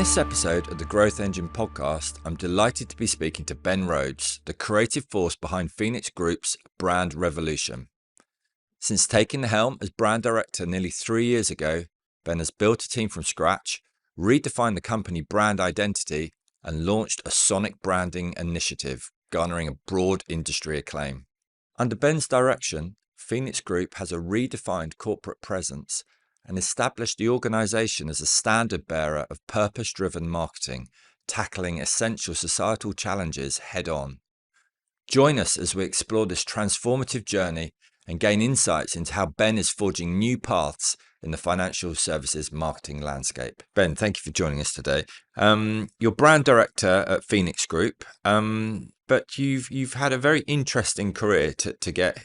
this episode of the Growth Engine podcast, I'm delighted to be speaking to Ben Rhodes, the creative force behind Phoenix Group's brand revolution. Since taking the helm as brand director nearly 3 years ago, Ben has built a team from scratch, redefined the company brand identity, and launched a sonic branding initiative, garnering a broad industry acclaim. Under Ben's direction, Phoenix Group has a redefined corporate presence and established the organization as a standard bearer of purpose-driven marketing, tackling essential societal challenges head-on. Join us as we explore this transformative journey and gain insights into how Ben is forging new paths in the financial services marketing landscape. Ben, thank you for joining us today. You're brand director at Phoenix Group, but you've had a very interesting career to get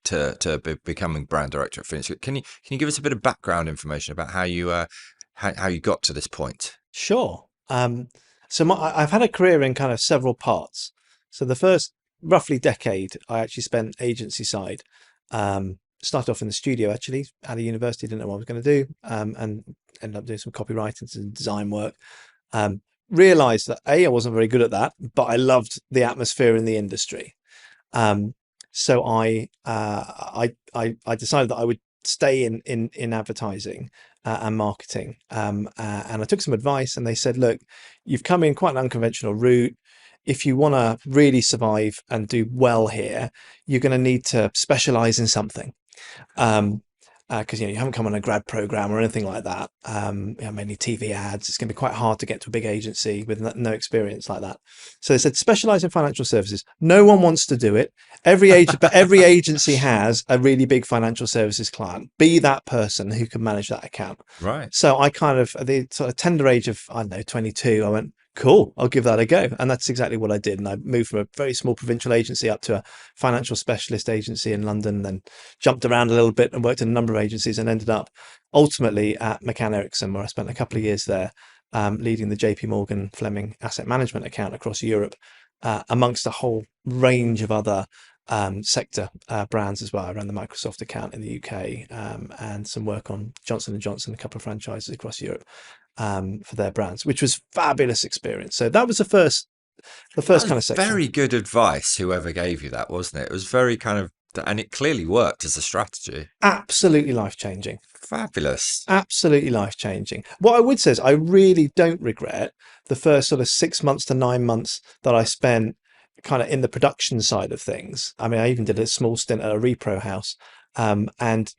to becoming brand director at Phoenix Group. Can you give us a bit of background information about how you got to this point? Sure. I've had a career in kind of several parts. So the first roughly decade, I actually spent agency side. Started off in the studio actually at a university, didn't know what I was going to do, and ended up doing some copywriting and design work. Realized that I wasn't very good at that, but I loved the atmosphere in the industry. So I decided that I would stay in advertising and marketing. And I took some advice, and they said, look, you've come in quite an unconventional route. If you want to really survive and do well here, you're going to need to specialize in something. Because you haven't come on a grad program or anything like that. Mainly TV ads. It's going to be quite hard to get to a big agency with no experience like that. So they said, specialize in financial services. No one wants to do it. Every agency has a really big financial services client. Be that person who can manage that account. Right. So I kind of, at the sort of tender age of, I don't know, 22, I went, cool, I'll give that a go. And that's exactly what I did. And I moved from a very small provincial agency up to a financial specialist agency in London, then jumped around a little bit and worked in a number of agencies, and ended up ultimately at McCann Erickson, where I spent a couple of years there, leading the JP Morgan Fleming asset management account across Europe, amongst a whole range of other sector brands as well. I ran the Microsoft account in the UK, and some work on Johnson & Johnson, a couple of franchises across Europe, for their brands, which was fabulous experience. So that was the first kind of section. Very good advice, whoever gave you that, wasn't it? It was very kind of, and it clearly worked as a strategy. Absolutely life-changing. Fabulous. Absolutely life-changing. What I would say is I really don't regret the first sort of 6 months to 9 months that I spent kind of in the production side of things. I mean, I even did a small stint at a repro house. And,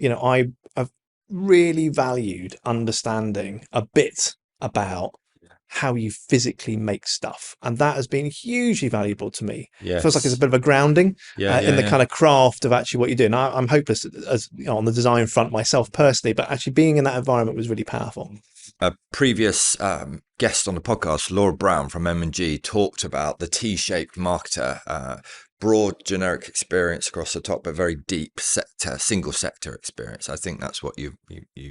I've really valued understanding a bit about how you physically make stuff, and that has been hugely valuable to me. Yes. Feels like it's a bit of a grounding in the kind of craft of actually what you're doing. I'm hopeless as on the design front myself personally, but actually being in that environment was really powerful. A previous guest on the podcast, Laura Brown from M&G, talked about the T-shaped marketer, broad generic experience across the top, but very deep sector, single sector experience. I think that's what you're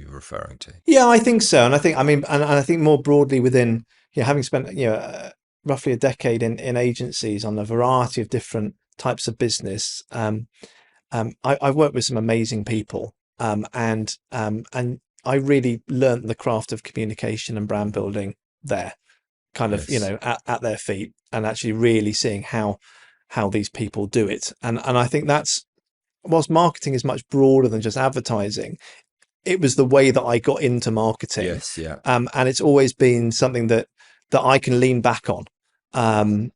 referring to. Yeah, I think so. And I think more broadly within, having spent, roughly a decade in agencies on a variety of different types of business, I've worked with some amazing people, and I really learned the craft of communication and brand building there, kind of, Yes. at their feet, and actually really seeing how these people do it. And I think that's, whilst marketing is much broader than just advertising, it was the way that I got into marketing. Yes. Yeah. And it's always been something that I can lean back on. And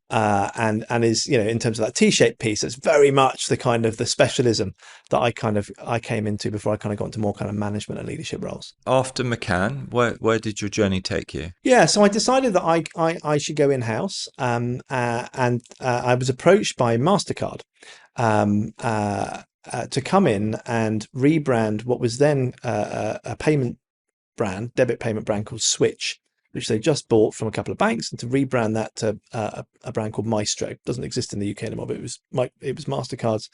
is, in terms of that T-shaped piece, it's very much the kind of the specialism that I came into before I kind of got into more kind of management and leadership roles. After McCann, where did your journey take you? Yeah, so I decided that I should go in-house, and I was approached by MasterCard to come in and rebrand what was then a payment brand, debit payment brand called Switch, which they just bought from a couple of banks, and to rebrand that to a brand called Maestro. It doesn't exist in the UK anymore, but it was MasterCard's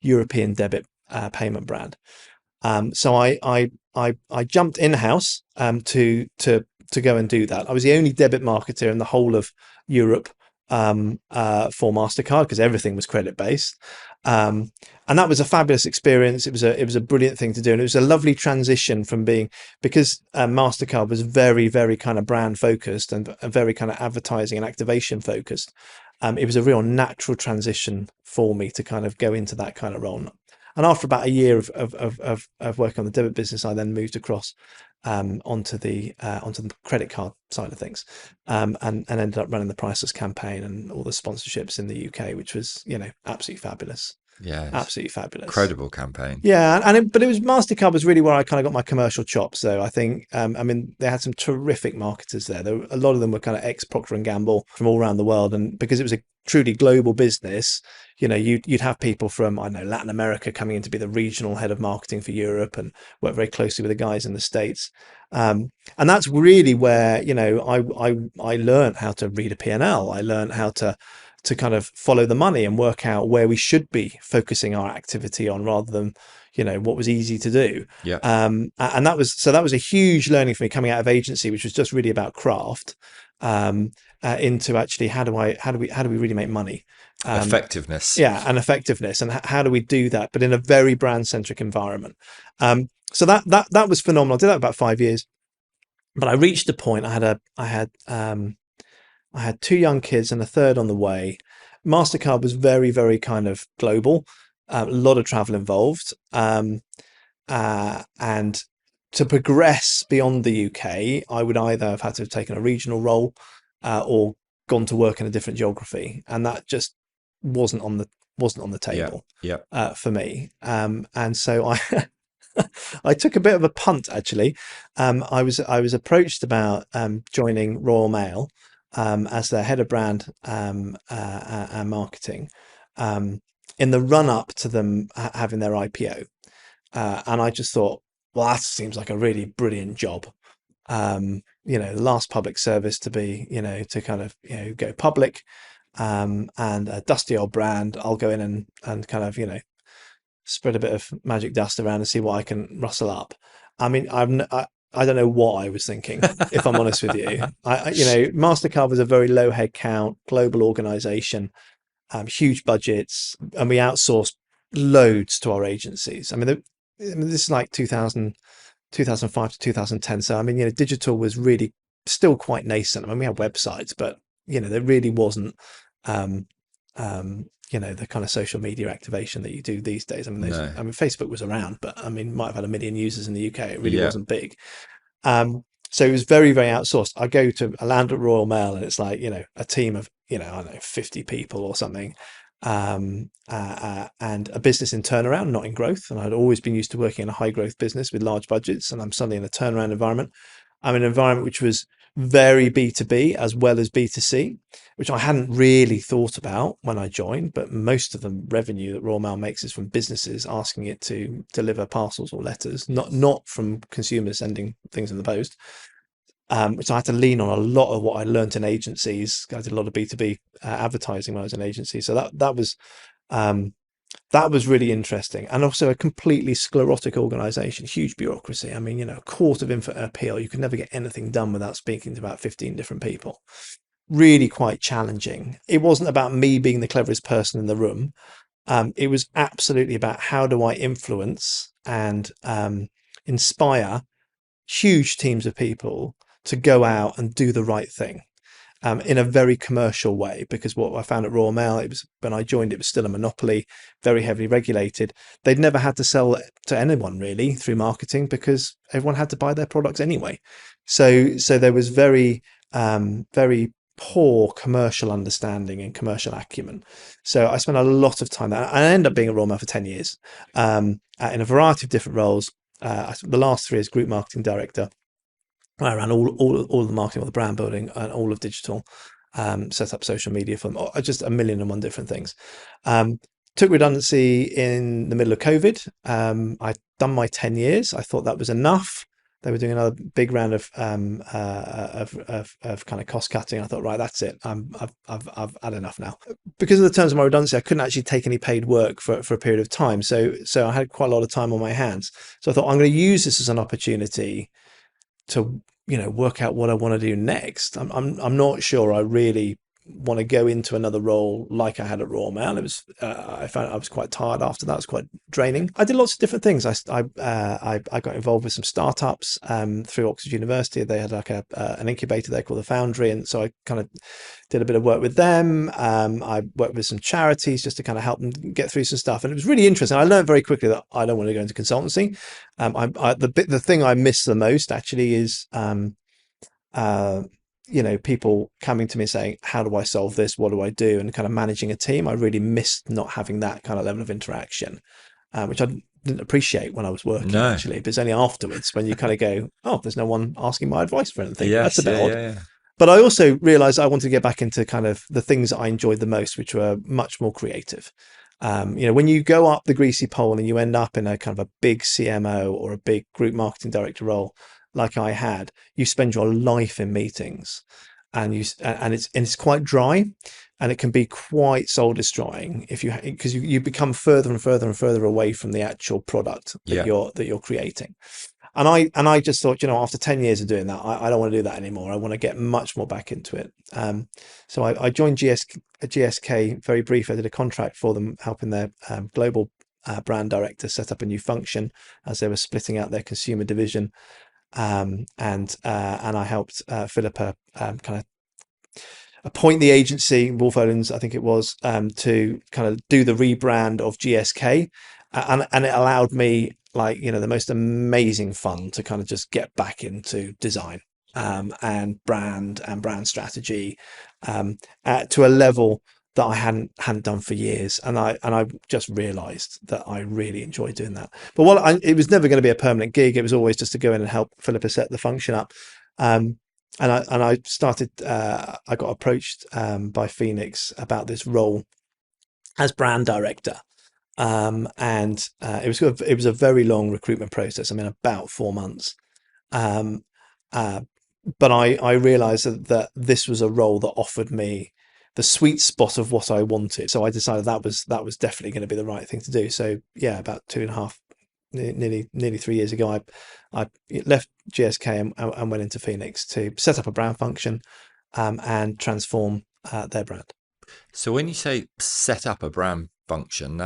European debit payment brand. So I jumped in-house to go and do that. I was the only debit marketer in the whole of Europe for MasterCard because everything was credit based. And that was a fabulous experience. It was a brilliant thing to do, and it was a lovely transition from being, because MasterCard was very kind of brand focused and very kind of advertising and activation focused. It was a real natural transition for me to kind of go into that kind of role. And after about a year of working on the debit business, I then moved across onto the credit card side of things, and ended up running the Priceless campaign and all the sponsorships in the UK, which was, absolutely fabulous, Yes. absolutely fabulous. Incredible campaign. Yeah, but it was MasterCard was really where I kind of got my commercial chops. So I think, I mean, they had some terrific marketers there. A lot of them were kind of ex Procter and Gamble from all around the world, and because it was a truly global business, you'd have people from, I don't know, Latin America coming in to be the regional head of marketing for Europe and work very closely with the guys in the States. And that's really where, I learned how to read a P&L. I learned how to kind of follow the money and work out where we should be focusing our activity on, rather than what was easy to do. Yeah. And that was a huge learning for me coming out of agency, which was just really about craft, into actually how do we really make money, Effectiveness. yeah, and effectiveness, and how do we do that, but in a very brand centric environment. So that was phenomenal. I did that about 5 years, but I reached a point. I had two young kids and a third on the way. MasterCard was very kind of global, a lot of travel involved. And to progress beyond the UK, I would either have had to have taken a regional role, or gone to work in a different geography. And that just wasn't on the Yeah. table, Yeah. for me. And so I took a bit of a punt, actually. I was approached about joining Royal Mail as their head of brand and marketing, in the run up to them having their IPO. And I just thought, well, that seems like a really brilliant job. The last public service to be, to kind of, go public, and a dusty old brand. I'll go in and kind of, spread a bit of magic dust around and see what I can rustle up. I mean, I don't know what I was thinking, if I'm honest with you. MasterCard was a very low head count global organization, huge budgets, and we outsourced loads to our agencies. This is like 2005 to 2010. So, digital was really still quite nascent. We had websites, but, there really wasn't, the kind of social media activation that you do these days. No. Facebook was around, but might have had 1 million users in the UK. It really Yeah. wasn't big. So it was very outsourced. I go to a land at Royal Mail and it's like, a team of, I don't know, 50 people or something, and a business in turnaround, not in growth. And I'd always been used to working in a high growth business with large budgets, and I'm suddenly in a turnaround environment. I'm in an environment which was very B2B as well as B2C, which I hadn't really thought about when I joined. But most of the revenue that Royal Mail makes is from businesses asking it to deliver parcels or letters, not from consumers sending things in the post. So I had to lean on a lot of what I learned in agencies. I did a lot of B2B advertising when I was in agency. So that was really interesting, and also a completely sclerotic organization, huge bureaucracy. A court of infinite appeal. You could never get anything done without speaking to about 15 different people. Really quite challenging. It wasn't about me being the cleverest person in the room. It was absolutely about how do I influence and inspire huge teams of people to go out and do the right thing, in a very commercial way. Because what I found at Royal Mail, it was, when I joined, it was still a monopoly, very heavily regulated. They'd never had to sell to anyone really through marketing because everyone had to buy their products anyway. So there was very poor commercial understanding and commercial acumen. So I spent a lot of time there. I ended up being at Royal Mail for 10 years, in a variety of different roles. The last 3 as group marketing director. I ran all the marketing, all the brand building, and all of digital. Set up social media for them, just a million and one different things. Took redundancy in the middle of COVID. I'd done my 10 years. I thought that was enough. They were doing another big round of kind of cost cutting. I thought, right, that's it. I've had enough now. Because of the terms of my redundancy, I couldn't actually take any paid work for a period of time. So I had quite a lot of time on my hands. So I thought, I'm going to use this as an opportunity to work out what I want to do next. I'm not sure I really want to go into another role like I had at Royal Mail. It was I found I was quite tired after that. It was quite draining. I did lots of different things. I got involved with some startups through Oxford University. They had like an incubator there called the Foundry, and so I kind of did a bit of work with them. I worked with some charities just to kind of help them get through some stuff, and it was really interesting. I learned very quickly that I don't want to go into consultancy. The thing I miss the most actually is uh, people coming to me saying, how do I solve this? What do I do? And kind of managing a team. I really missed not having that kind of level of interaction, which I didn't appreciate when I was working No. actually. But it's only afterwards when you kind of go, oh, there's no one asking my advice for anything. That's a Yes. bit Yeah. odd. Yeah. Yeah. But I also realized I wanted to get back into kind of the things that I enjoyed the most, which were much more creative. When you go up the greasy pole and you end up in a kind of a big CMO or a big group marketing director role, like I had, you spend your life in meetings, and it's quite dry, and it can be quite soul destroying if because you become further and further and further away from the actual product Yeah. that you're creating. And I just thought, after 10 years of doing that, I don't want to do that anymore. I want to get much more back into it. So I joined GSK very briefly. I did a contract for them, helping their global brand director set up a new function as they were splitting out their consumer division. And I helped Philip kind of appoint the agency, Wolf Owens, I think it was, to kind of do the rebrand of GSK, and it allowed me, like, the most amazing fun to kind of just get back into design, and brand strategy, to a level that I hadn't done for years, and I just realised that I really enjoyed doing that. But it was never going to be a permanent gig. It was always just to go in and help Philippa set the function up. And I started. I got approached by Phoenix about this role as brand director, and it was a very long recruitment process. I mean, about 4 months. Um, uh, but I realised that this was a role that offered me the sweet spot of what I wanted. So I decided that was definitely going to be the right thing to do. So yeah, about 2.5, nearly 3 years ago, I left GSK and went into Phoenix to set up a brand function, and transform their brand. So when you say set up a brand function,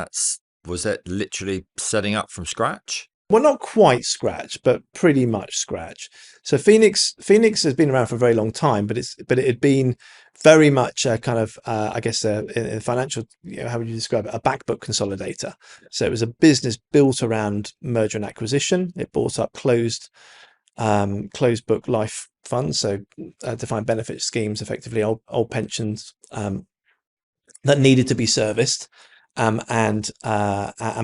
was it literally setting up from scratch? Well, not quite scratch, but pretty much scratch. So Phoenix has been around for a very long time, but it had been very much a kind of, I guess, in financial, how would you describe it? A backbook consolidator. So it was a business built around merger and acquisition. It bought up closed book life funds, so defined benefit schemes, effectively old pensions, that needed to be serviced, and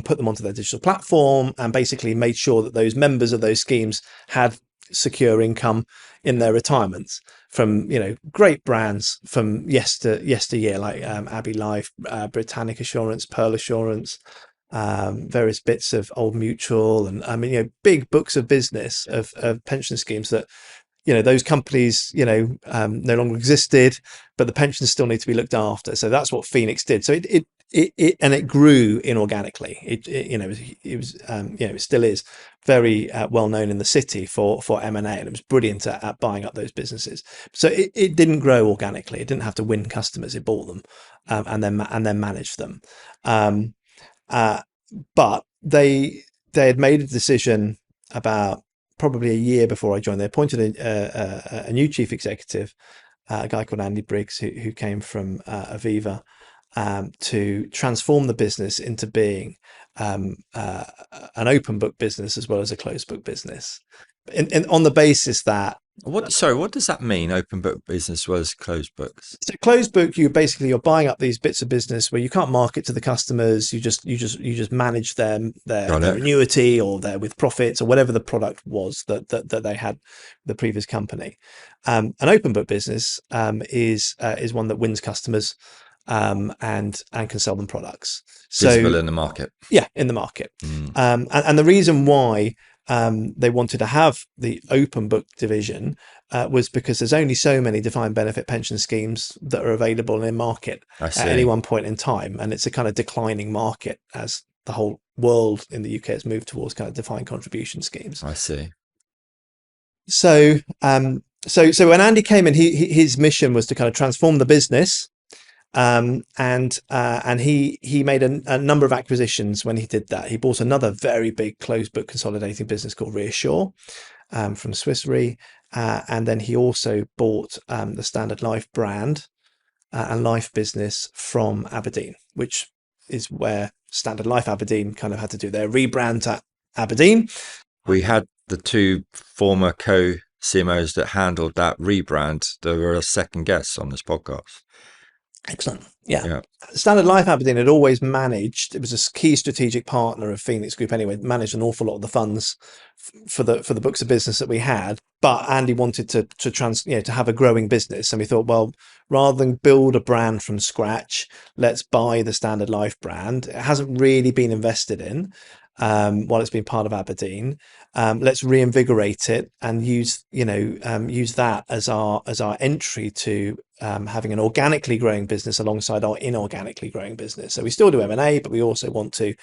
put them onto their digital platform, and basically made sure that those members of those schemes had secure income in their retirements from great brands from yesteryear, like Abbey Life, Britannic Assurance, Pearl Assurance, various bits of Old Mutual, and I mean, big books of business of pension schemes that those companies no longer existed, but the pensions still need to be looked after. So that's what Phoenix did. So it grew inorganically. It still is very well known in the city for M&A, and it was brilliant at buying up those businesses. So it didn't grow organically. It didn't have to win customers. It bought them, and then managed them. Um, uh, but they had made a decision about probably a year before I joined. They appointed a new chief executive, a guy called Andy Briggs, who came from Aviva, to transform the business into being an open book business as well as a closed book business, on the basis that What does that mean? Open book business was closed books. so closed book, you're buying up these bits of business where you can't market to the customers. You just manage Got their it. annuity, or their with profits, or whatever the product was that they had the previous company. An open book business is one that wins customers, and can sell them products. So Visible in the market. yeah, in the market. Mm, And the reason why they wanted to have the open book division was because there's only so many defined benefit pension schemes that are available in market I at any see. one point in time, and it's a kind of declining market as the whole world in the UK has moved towards kind of defined contribution schemes. I see. So So when Andy came in, his mission was to kind of transform the business. And he made a number of acquisitions when he did that. He bought another very big closed book consolidating business called Reassure, from Swiss Re, and then he also bought the Standard Life brand and life business from Aberdeen, which is where Standard Life Aberdeen kind of had to do their rebrand to Aberdeen. We had the two former co-CMOs that handled that rebrand. They were a second guest on this podcast. Excellent. Yeah. Yeah. Standard Life Aberdeen had always managed, it was a key strategic partner of Phoenix Group anyway, managed an awful lot of the funds for the books of business that we had. But Andy wanted to have a growing business. And we thought, well, rather than build a brand from scratch, let's buy the Standard Life brand. It hasn't really been invested in while it's been part of Aberdeen. Let's reinvigorate it and use that as our entry to having an organically growing business alongside our inorganically growing business. So we still do M&A, but we also want to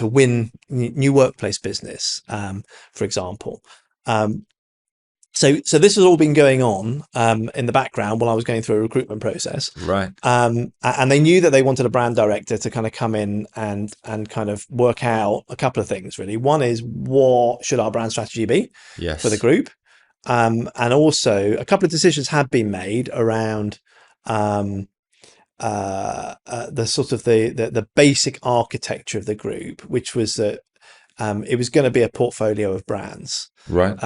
win new workplace business, for example. So this has all been going on in the background while I was going through a recruitment process. Right. And they knew that they wanted a brand director to kind of come in and kind of work out a couple of things, really. One is, what should our brand strategy be for the group? And also a couple of decisions had been made around the sort of the basic architecture of the group, which was that it was going to be a portfolio of brands. Right.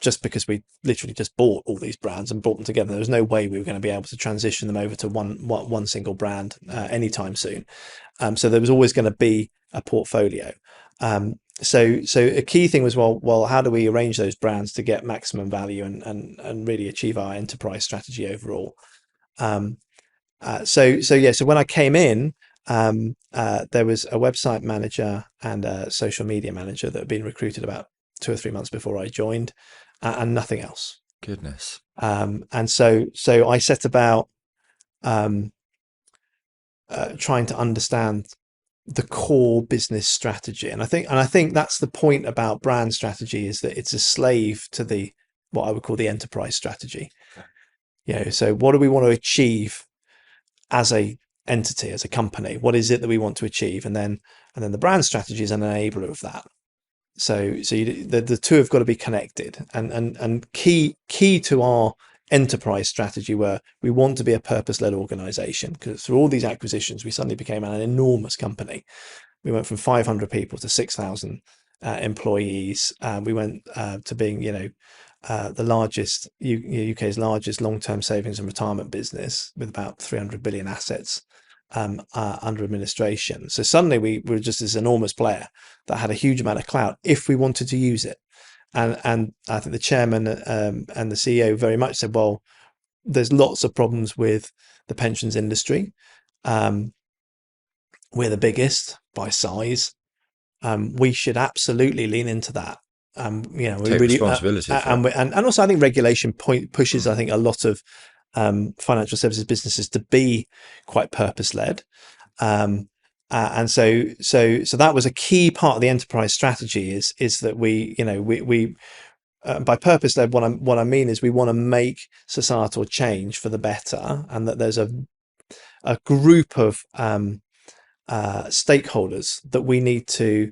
Just because we literally just bought all these brands and brought them together, there was no way we were going to be able to transition them over to one single brand anytime soon. So there was always going to be a portfolio. So a key thing was, well, how do we arrange those brands to get maximum value and really achieve our enterprise strategy overall? So when I came in, there was a website manager and a social media manager that had been recruited about 2 or 3 months before I joined, and nothing else. Goodness. And so I set about trying to understand the core business strategy, and I think that's the point about brand strategy, is that it's a slave to what I would call the enterprise strategy. So what do we want to achieve as a entity, as a company? What is it that we want to achieve? And then the brand strategy is an enabler of that. So the two have got to be connected, and key to our enterprise strategy, where we want to be a purpose-led organization, because through all these acquisitions we suddenly became an enormous company. We went from 500 people to 6,000 employees. We went to being the largest UK's largest long-term savings and retirement business, with about 300 billion assets under administration. So suddenly we were just this enormous player that had a huge amount of clout if we wanted to use it. And I think the chairman and the CEO very much said, well, there's lots of problems with the pensions industry. We're the biggest by size. We should absolutely lean into that. We Take really responsibility for it. and also I think regulation pushes I think a lot of financial services businesses to be quite purpose-led, and so that was a key part of the enterprise strategy. Is that we by purpose-led, what I mean is we want to make societal change for the better, and that there's a group of stakeholders that we need to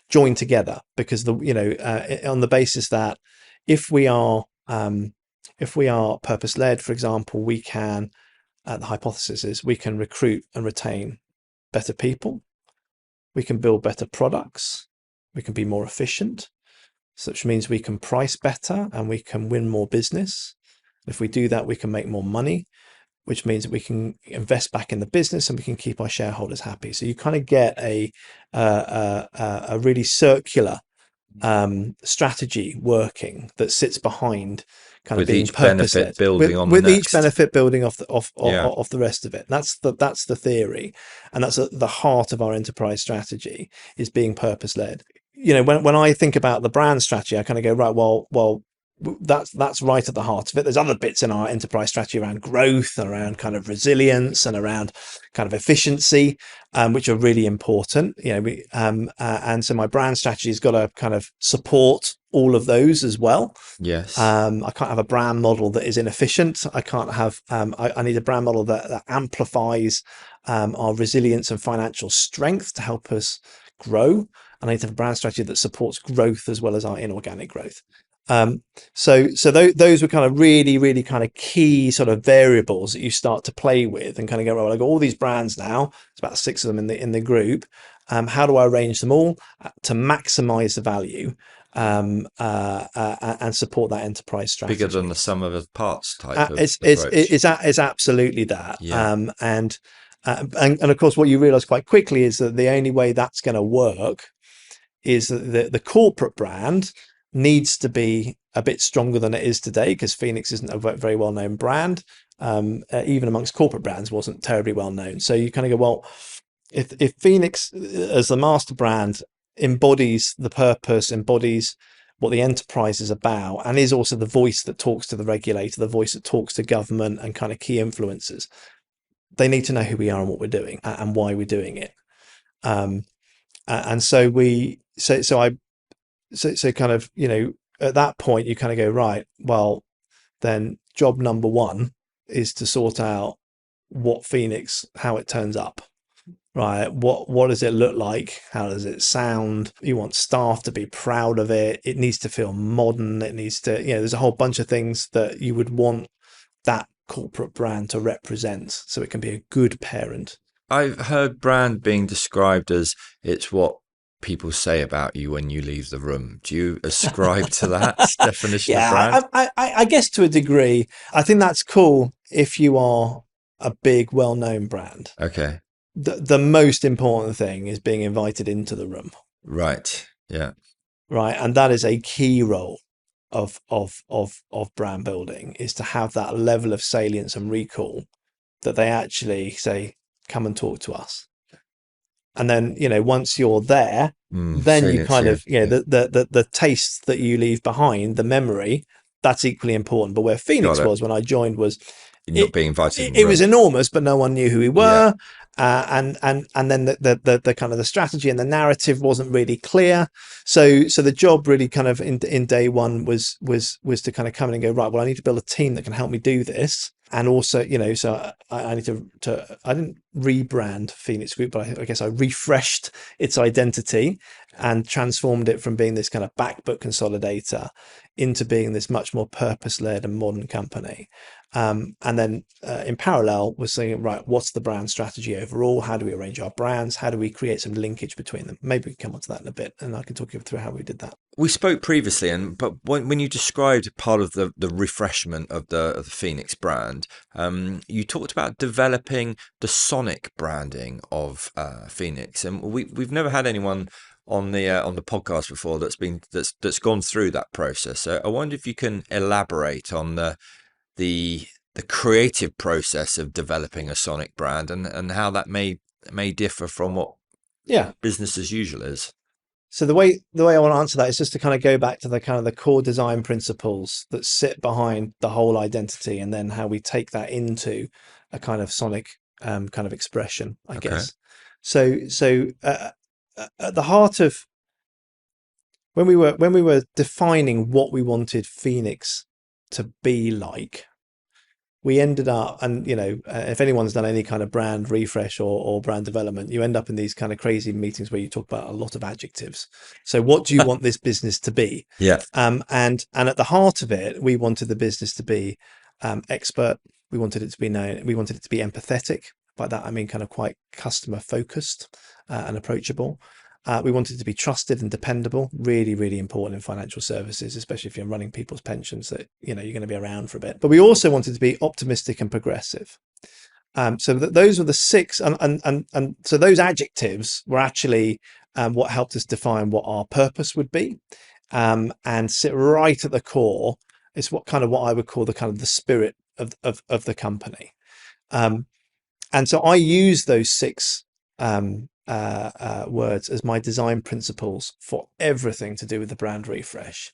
join together, because on the basis that if we are purpose-led, for example, we can, the hypothesis is, we can recruit and retain better people, we can build better products, we can be more efficient, which means we can price better and we can win more business. If we do that, we can make more money, which means that we can invest back in the business and we can keep our shareholders happy. So you kind of get a really circular strategy working that sits behind kind of being purpose-led, with each benefit building off the rest of it. That's the theory, and that's at the heart of our enterprise strategy, is being purpose-led. When I think about the brand strategy, I kind of go, right, well, that's right at the heart of it. There's other bits in our enterprise strategy around growth, around kind of resilience, and around kind of efficiency, which are really important. And so my brand strategy has got to kind of support all of those as well. Yes. I can't have a brand model that is inefficient. I can't have. I need a brand model that amplifies our resilience and financial strength to help us grow. And I need to have a brand strategy that supports growth as well as our inorganic growth. Those were kind of really kind of key sort of variables that you start to play with and kind of go, well, I've got all these brands now. It's about 6 of them in the group. How do I arrange them all to maximize the value and support that enterprise Bigger than strategy? the sum of the parts type of approach. It's absolutely that. Yeah. And of course, what you realize quite quickly is that the only way that's going to work is that the corporate brand needs to be a bit stronger than it is today, because Phoenix isn't a very well known brand. Even amongst corporate brands, wasn't terribly well known. So you kind of go, well, if Phoenix as the master brand embodies the purpose, embodies what the enterprise is about, and is also the voice that talks to the regulator, the voice that talks to government and kind of key influencers, they need to know who we are and what we're doing and why we're doing it. And so kind of, at that point you kind of go, right, well, then job number one is to sort out how it turns up. Right. What does it look like? How does it sound? You want staff to be proud of it. It needs to feel modern. It needs to, there's a whole bunch of things that you would want that corporate brand to represent so it can be a good parent. I've heard brand being described as it's what people say about you when you leave the room. Do you ascribe to that definition of Yeah, brand? I guess to a degree. I think that's cool if you are a big, well-known brand. Okay. The most important thing is being invited into the room. Right. Yeah. Right. And that is a key role of brand building, is to have that level of salience and recall that they actually say, come and talk to us. And then, once you're there, then you Salience, kind yeah. of, the taste that you leave behind, the memory, that's equally important. But where Got Phoenix it. was when I joined was You're not it being invited in the it was room. enormous, but no one knew who we Yeah. were. And then the kind of the strategy and the narrative wasn't really clear. So the job really kind of in day one was to kind of come in and go, right, well, I need to build a team that can help me do this. And also, so I need I didn't rebrand Phoenix Group, but I guess I refreshed its identity and transformed it from being this kind of backbook consolidator into being this much more purpose-led and modern company. And then in parallel, we're saying, right, what's the brand strategy overall? How do we arrange our brands? How do we create some linkage between them? Maybe we can come on to that in a bit, and I can talk you through how we did that. We spoke previously, but when you described part of the refreshment of the Phoenix brand, you talked about developing the sonic branding of Phoenix, and we've never had anyone on the podcast before that's gone through that process. So I wonder if you can elaborate on the creative process of developing a sonic brand and how that may differ from what business as usual is. So the way I want to answer that is just to kind of go back to the kind of the core design principles that sit behind the whole identity, and then how we take that into a kind of sonic kind of expression, I guess. So at the heart of when we were defining what we wanted Phoenix to be like, we ended up, and if anyone's done any kind of brand refresh or brand development, you end up in these kind of crazy meetings where you talk about a lot of adjectives. So what do you want this business to be? Yeah. And at the heart of it, we wanted the business to be expert. We wanted it to be known. We wanted it to be empathetic. By that I mean kind of quite customer focused and approachable. We wanted it to be trusted and dependable, really, really important in financial services, especially if you're running people's pensions, that you're going to be around for a bit. But we also wanted to be optimistic and progressive. So those were the 6, and so those adjectives were actually what helped us define what our purpose would be, and sit right at the core. It's what I would call the kind of the spirit of the company. And so I use those 6 words as my design principles for everything to do with the brand refresh.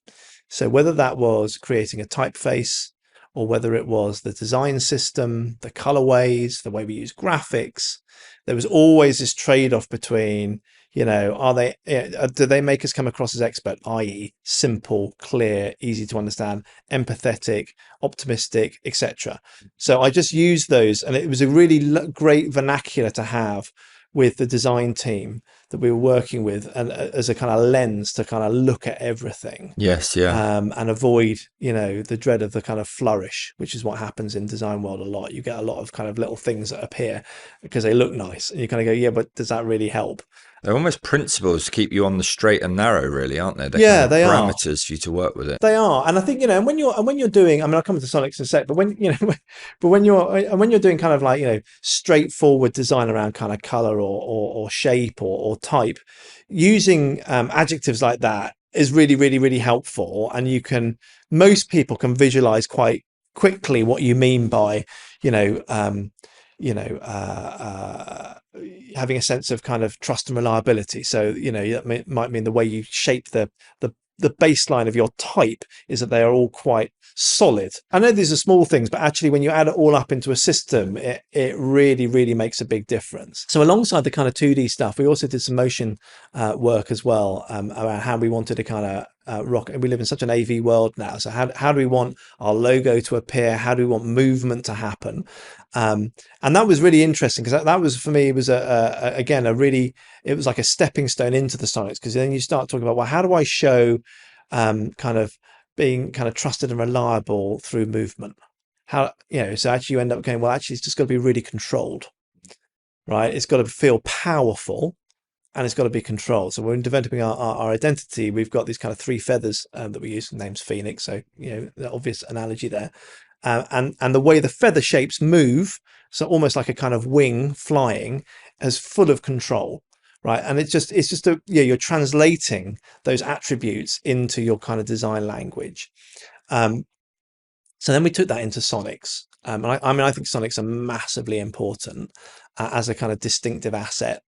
So whether that was creating a typeface, or whether it was the design system, the colorways, the way we use graphics, there was always this trade-off between, Are they? Do they make us come across as expert, i.e., simple, clear, easy to understand, empathetic, optimistic, etc. So I just used those, and it was a really great vernacular to have with the design team that we were working with, and as a kind of lens to kind of look at everything, Yes, yeah. and avoid, the dread of the kind of flourish, which is what happens in design world a lot. You get a lot of kind of little things that appear because they look nice, and you kind of go, yeah, but does that really help? They're almost principles to keep you on the straight and narrow, really, aren't they? They're kind Yeah, of they are. parameters for you to work with it. They are, and I think, and when you're doing, I mean, I'll come to Sonics in a sec, but when you're doing kind of like, straightforward design around kind of color or shape or type, using adjectives like that is really, really, really helpful, and most people can visualize quite quickly what you mean by, you know, um, you know, having a sense of kind of trust and reliability. So, that might mean the way you shape the baseline of your type is that they are all quite solid. I know these are small things, but actually when you add it all up into a system, it really, really makes a big difference. So alongside the kind of 2D stuff, we also did some motion work as well, around how we wanted to kind of rock. We live in such an AV world now. So how do we want our logo to appear? How do we want movement to happen? And that was really interesting, because that was, for me, it was again, it was like a stepping stone into the sonics, because then you start talking about, well, how do I show kind of being kind of trusted and reliable through movement? So actually you end up going, well, actually it's just got to be really controlled, right? It's got to feel powerful, and it's got to be controlled. So when developing our identity, we've got these kind of three feathers that we use. The name's Phoenix, so the obvious analogy there. And the way the feather shapes move, so almost like a kind of wing flying, is full of control, right? And it's just you're translating those attributes into your kind of design language. So then we took that into Sonics. I mean, I think Sonics are massively important as a kind of distinctive asset,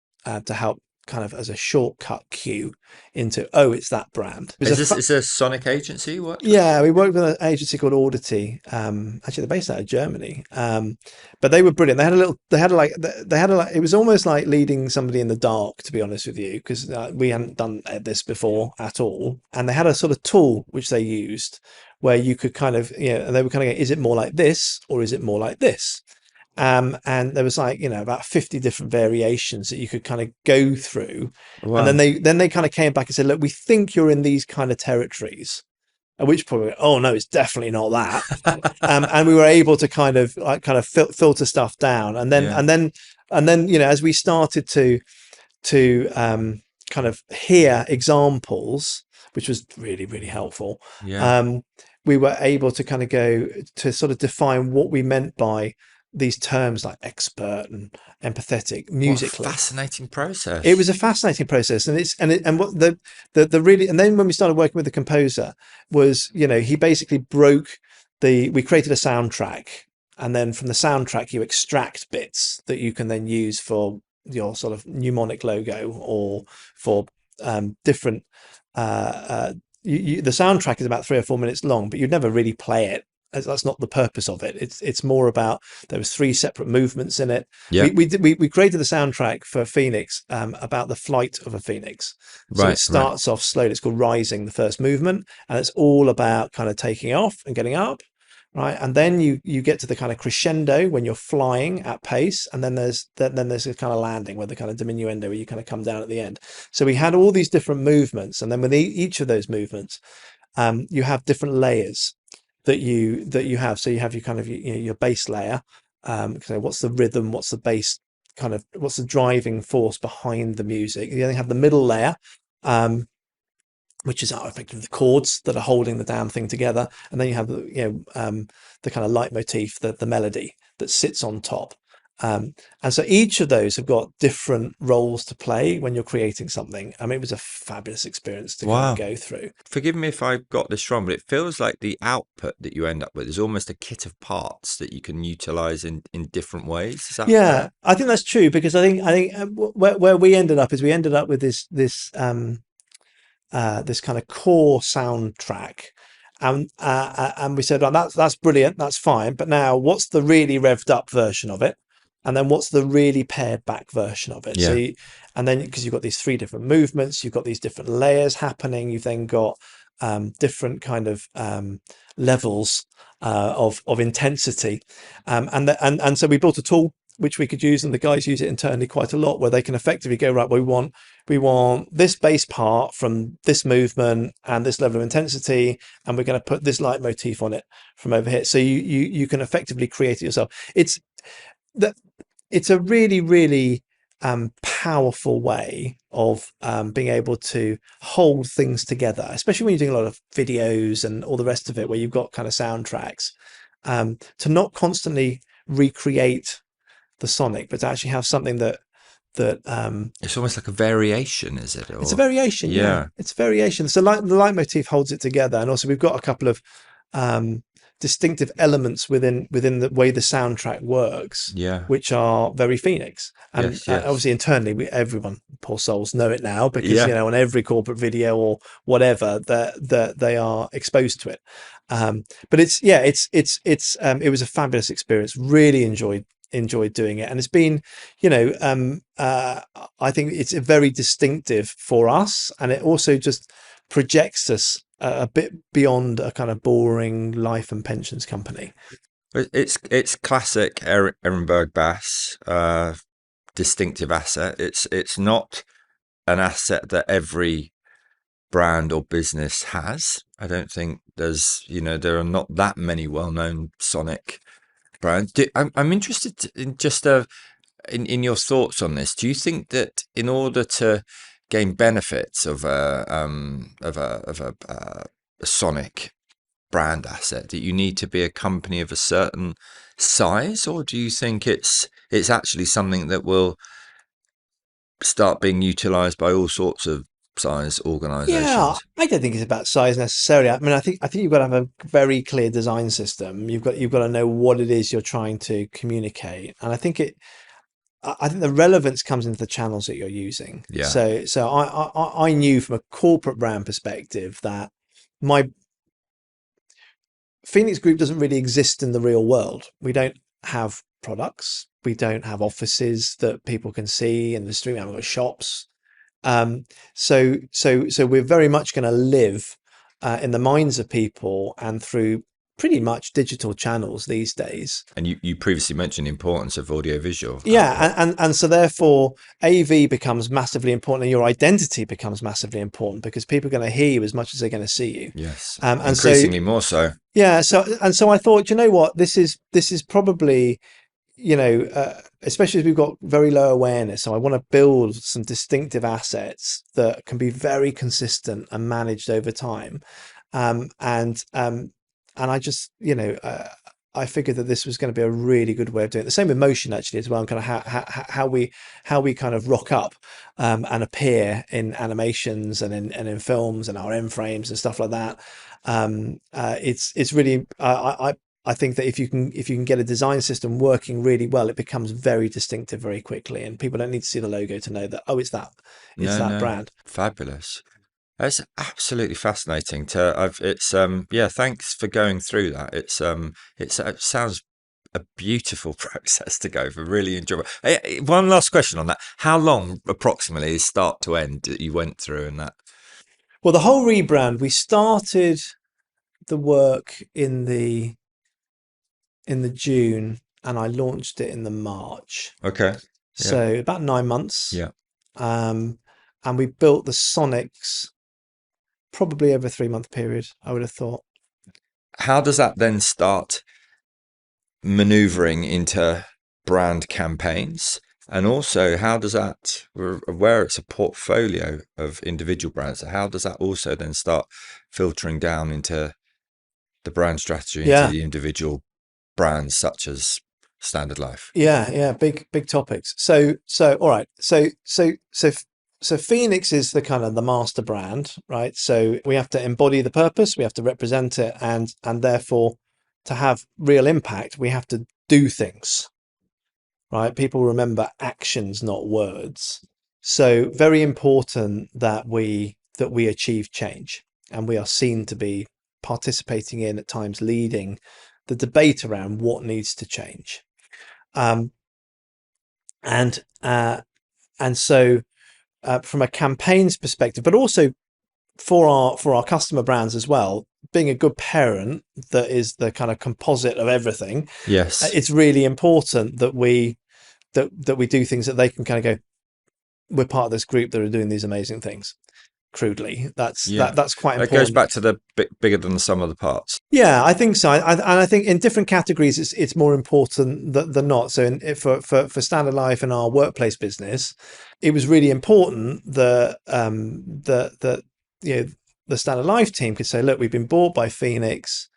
to help kind of as a shortcut cue into, oh, it's that brand. It was Is a Sonic agency you worked with? Yeah, we worked with an agency called Audity. Actually, they're based out of Germany. But they were brilliant. It was almost like leading somebody in the dark, to be honest with you, because we hadn't done this before at all. And they had a sort of tool which they used where you could kind of, and they were kind of going, is it more like this or is it more like this? And there was like, about 50 different variations that you could kind of go through. And then Wow. they kind of came back and said, look, we think you're in these kind of territories. At which point, we went, oh no, it's definitely not that. And we were able to kind of filter stuff down, and then Yeah. as we started to kind of hear examples, which was really, really helpful. Yeah. Um, we were able to kind of go to sort of define what we meant by these terms like expert and empathetic What a musically. fascinating It was process. a fascinating process, and what the really, and then when we started working with the composer, was, he basically we created a soundtrack, and then from the soundtrack you extract bits that you can then use for your sort of mnemonic logo, or for different the soundtrack is about 3 or 4 minutes long, but you'd never really play it. That's not the purpose of it. It's more about, there was 3 separate movements in it. Yeah. We created the soundtrack for Phoenix, about the flight of a phoenix. So it Right. Right. starts off slowly. It's called Rising, the first movement, and it's all about kind of taking off and getting up, right? And then you get to the kind of crescendo when you're flying at pace, and then there's a kind of landing, where the kind of diminuendo, where you kind of come down at the end. So we had all these different movements, and then with each of those movements, you have different layers that you have. So you have your kind of your base layer. So what's the rhythm? What's the bass? Kind of what's the driving force behind the music? You then have the middle layer, um, which is effectively the chords that are holding the damn thing together, and then you have the kind of leitmotif, the melody that sits on top. And so each of those have got different roles to play when you're creating something. I mean, it was a fabulous experience to kind of Wow. go through. Forgive me if I got this wrong, but it feels like the output that you end up with is almost a kit of parts that you can utilize in different ways. Is that Yeah, fair? I think that's true, because I think where we ended up is we ended up with this kind of core soundtrack, and we said, oh, that's brilliant, that's fine, but now what's the really revved up version of it? and then what's the really pared back version of it. Yeah. And then because you've got these three different movements, you've got these different layers happening. You've then got different kind of levels of intensity, and so we built a tool which we could use, and the guys use it internally quite a lot, where they can effectively go, right, we want this bass part from this movement and this level of intensity, and we're going to put this leitmotif on it from over here. So you can effectively create it yourself. That it's a really, really powerful way of being able to hold things together, especially when you're doing a lot of videos and all the rest of it, where you've got kind of soundtracks, to not constantly recreate the sonic, but to actually have something that It's almost like a variation, is it? it's a Or variation. Yeah, yeah, it's a variation. So like the leitmotif holds it together, and also we've got a couple of um, distinctive elements within the way the soundtrack works, yeah, which are very Phoenix. And yes, yes, obviously internally, everyone, poor souls, know it now because yeah. on every corporate video or whatever that they are exposed to it. But it's yeah, it was a fabulous experience. Really enjoyed doing it, and it's been I think it's very distinctive for us, and it also just projects us a bit beyond a kind of boring life and pensions company. It's classic Ehrenberg Bass, distinctive asset. It's not an asset that every brand or business has. I don't think there are not that many well-known sonic brands. I'm interested in just in your thoughts on this. Do you think that in order to gain benefits of a sonic brand asset, that you need to be a company of a certain size, or do you think it's actually something that will start being utilized by all sorts of size Yeah, organizations? I don't think it's about size necessarily. I mean, I think you've got to have a very clear design system. You've got to know what it is you're trying to communicate, and I think the relevance comes into the channels that you're using. Yeah. So I knew from a corporate brand perspective that my Phoenix Group doesn't really exist in the real world. We don't have products. We don't have offices that people can see in the street. We haven't got shops. So we're very much going to live in the minds of people and through pretty much digital channels these days. And you previously mentioned the importance of audiovisual Yeah, aspect. and so therefore AV becomes massively important, and your identity becomes massively important because people are going to hear you as much as they're going to see you. Yes. And so Increasingly more so. yeah, so I thought, you know what, this is probably especially as we've got very low awareness. So I want to build some distinctive assets that can be very consistent and managed over time. Um, and um, and I just, I figured that this was going to be a really good way of doing it. The same with motion actually as well, and kind of how we kind of rock up and appear in animations and in films and our end frames and stuff like that. It's really I think that if you can get a design system working really well, it becomes very distinctive very quickly, and people don't need to see the logo to know that, oh, it's No, that no. brand. Fabulous. It's absolutely fascinating to it's yeah, thanks for going through that. It sounds a beautiful process to go for. Really enjoyable. One last question on that. How long approximately is start to end that you went through and that? Well, the whole rebrand, we started the work in the June, and I launched it in the March. Okay. Yeah. So about 9 months. Yeah. Um, and we built the Sonics probably over a 3 month period, I would have thought. How does that then start maneuvering into brand campaigns? And also, how does that, where it's a portfolio of individual brands, how does that also then start filtering down into the brand strategy, into Yeah, the individual brands such as Standard Life? yeah, big topics. All right. So Phoenix is the kind of the master brand, right? So we have to embody the purpose, we have to represent it, and therefore to have real impact, we have to do things, right? People remember actions, not words. So very important that we achieve change, and we are seen to be participating in, at times leading the debate around what needs to change. Um, And so from a campaigns perspective, but also for our customer brands as well, being a good parent that is the kind of composite of everything, Yes. it's really important that we do things that they can kind of go, we're part of this group that are doing these amazing things. Crudely, Yeah. that's quite That goes important. back to the bigger than the sum of the parts. Yeah, I think so. And I think in different categories, it's more important than not. So for Standard Life and our workplace business, it was really important that that you know the Standard Life team could say, look, we've been bought by Phoenix.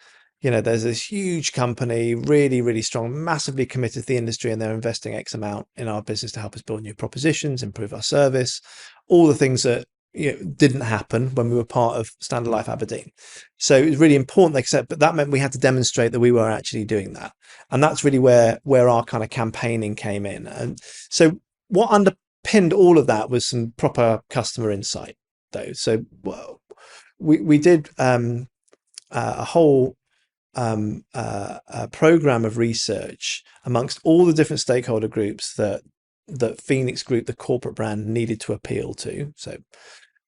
You know, there's this huge company, really, really strong, massively committed to the industry, and they're investing X amount in our business to help us build new propositions, improve our service, all the things that didn't happen when we were part of Standard Life Aberdeen. So it was really important they accept, but that meant we had to demonstrate that we were actually doing that. And that's really where our kind of campaigning came in. And so what underpinned all of that was some proper customer insight though. So we did a whole a program of research amongst all the different stakeholder groups that Phoenix Group, the corporate brand, needed to appeal to. So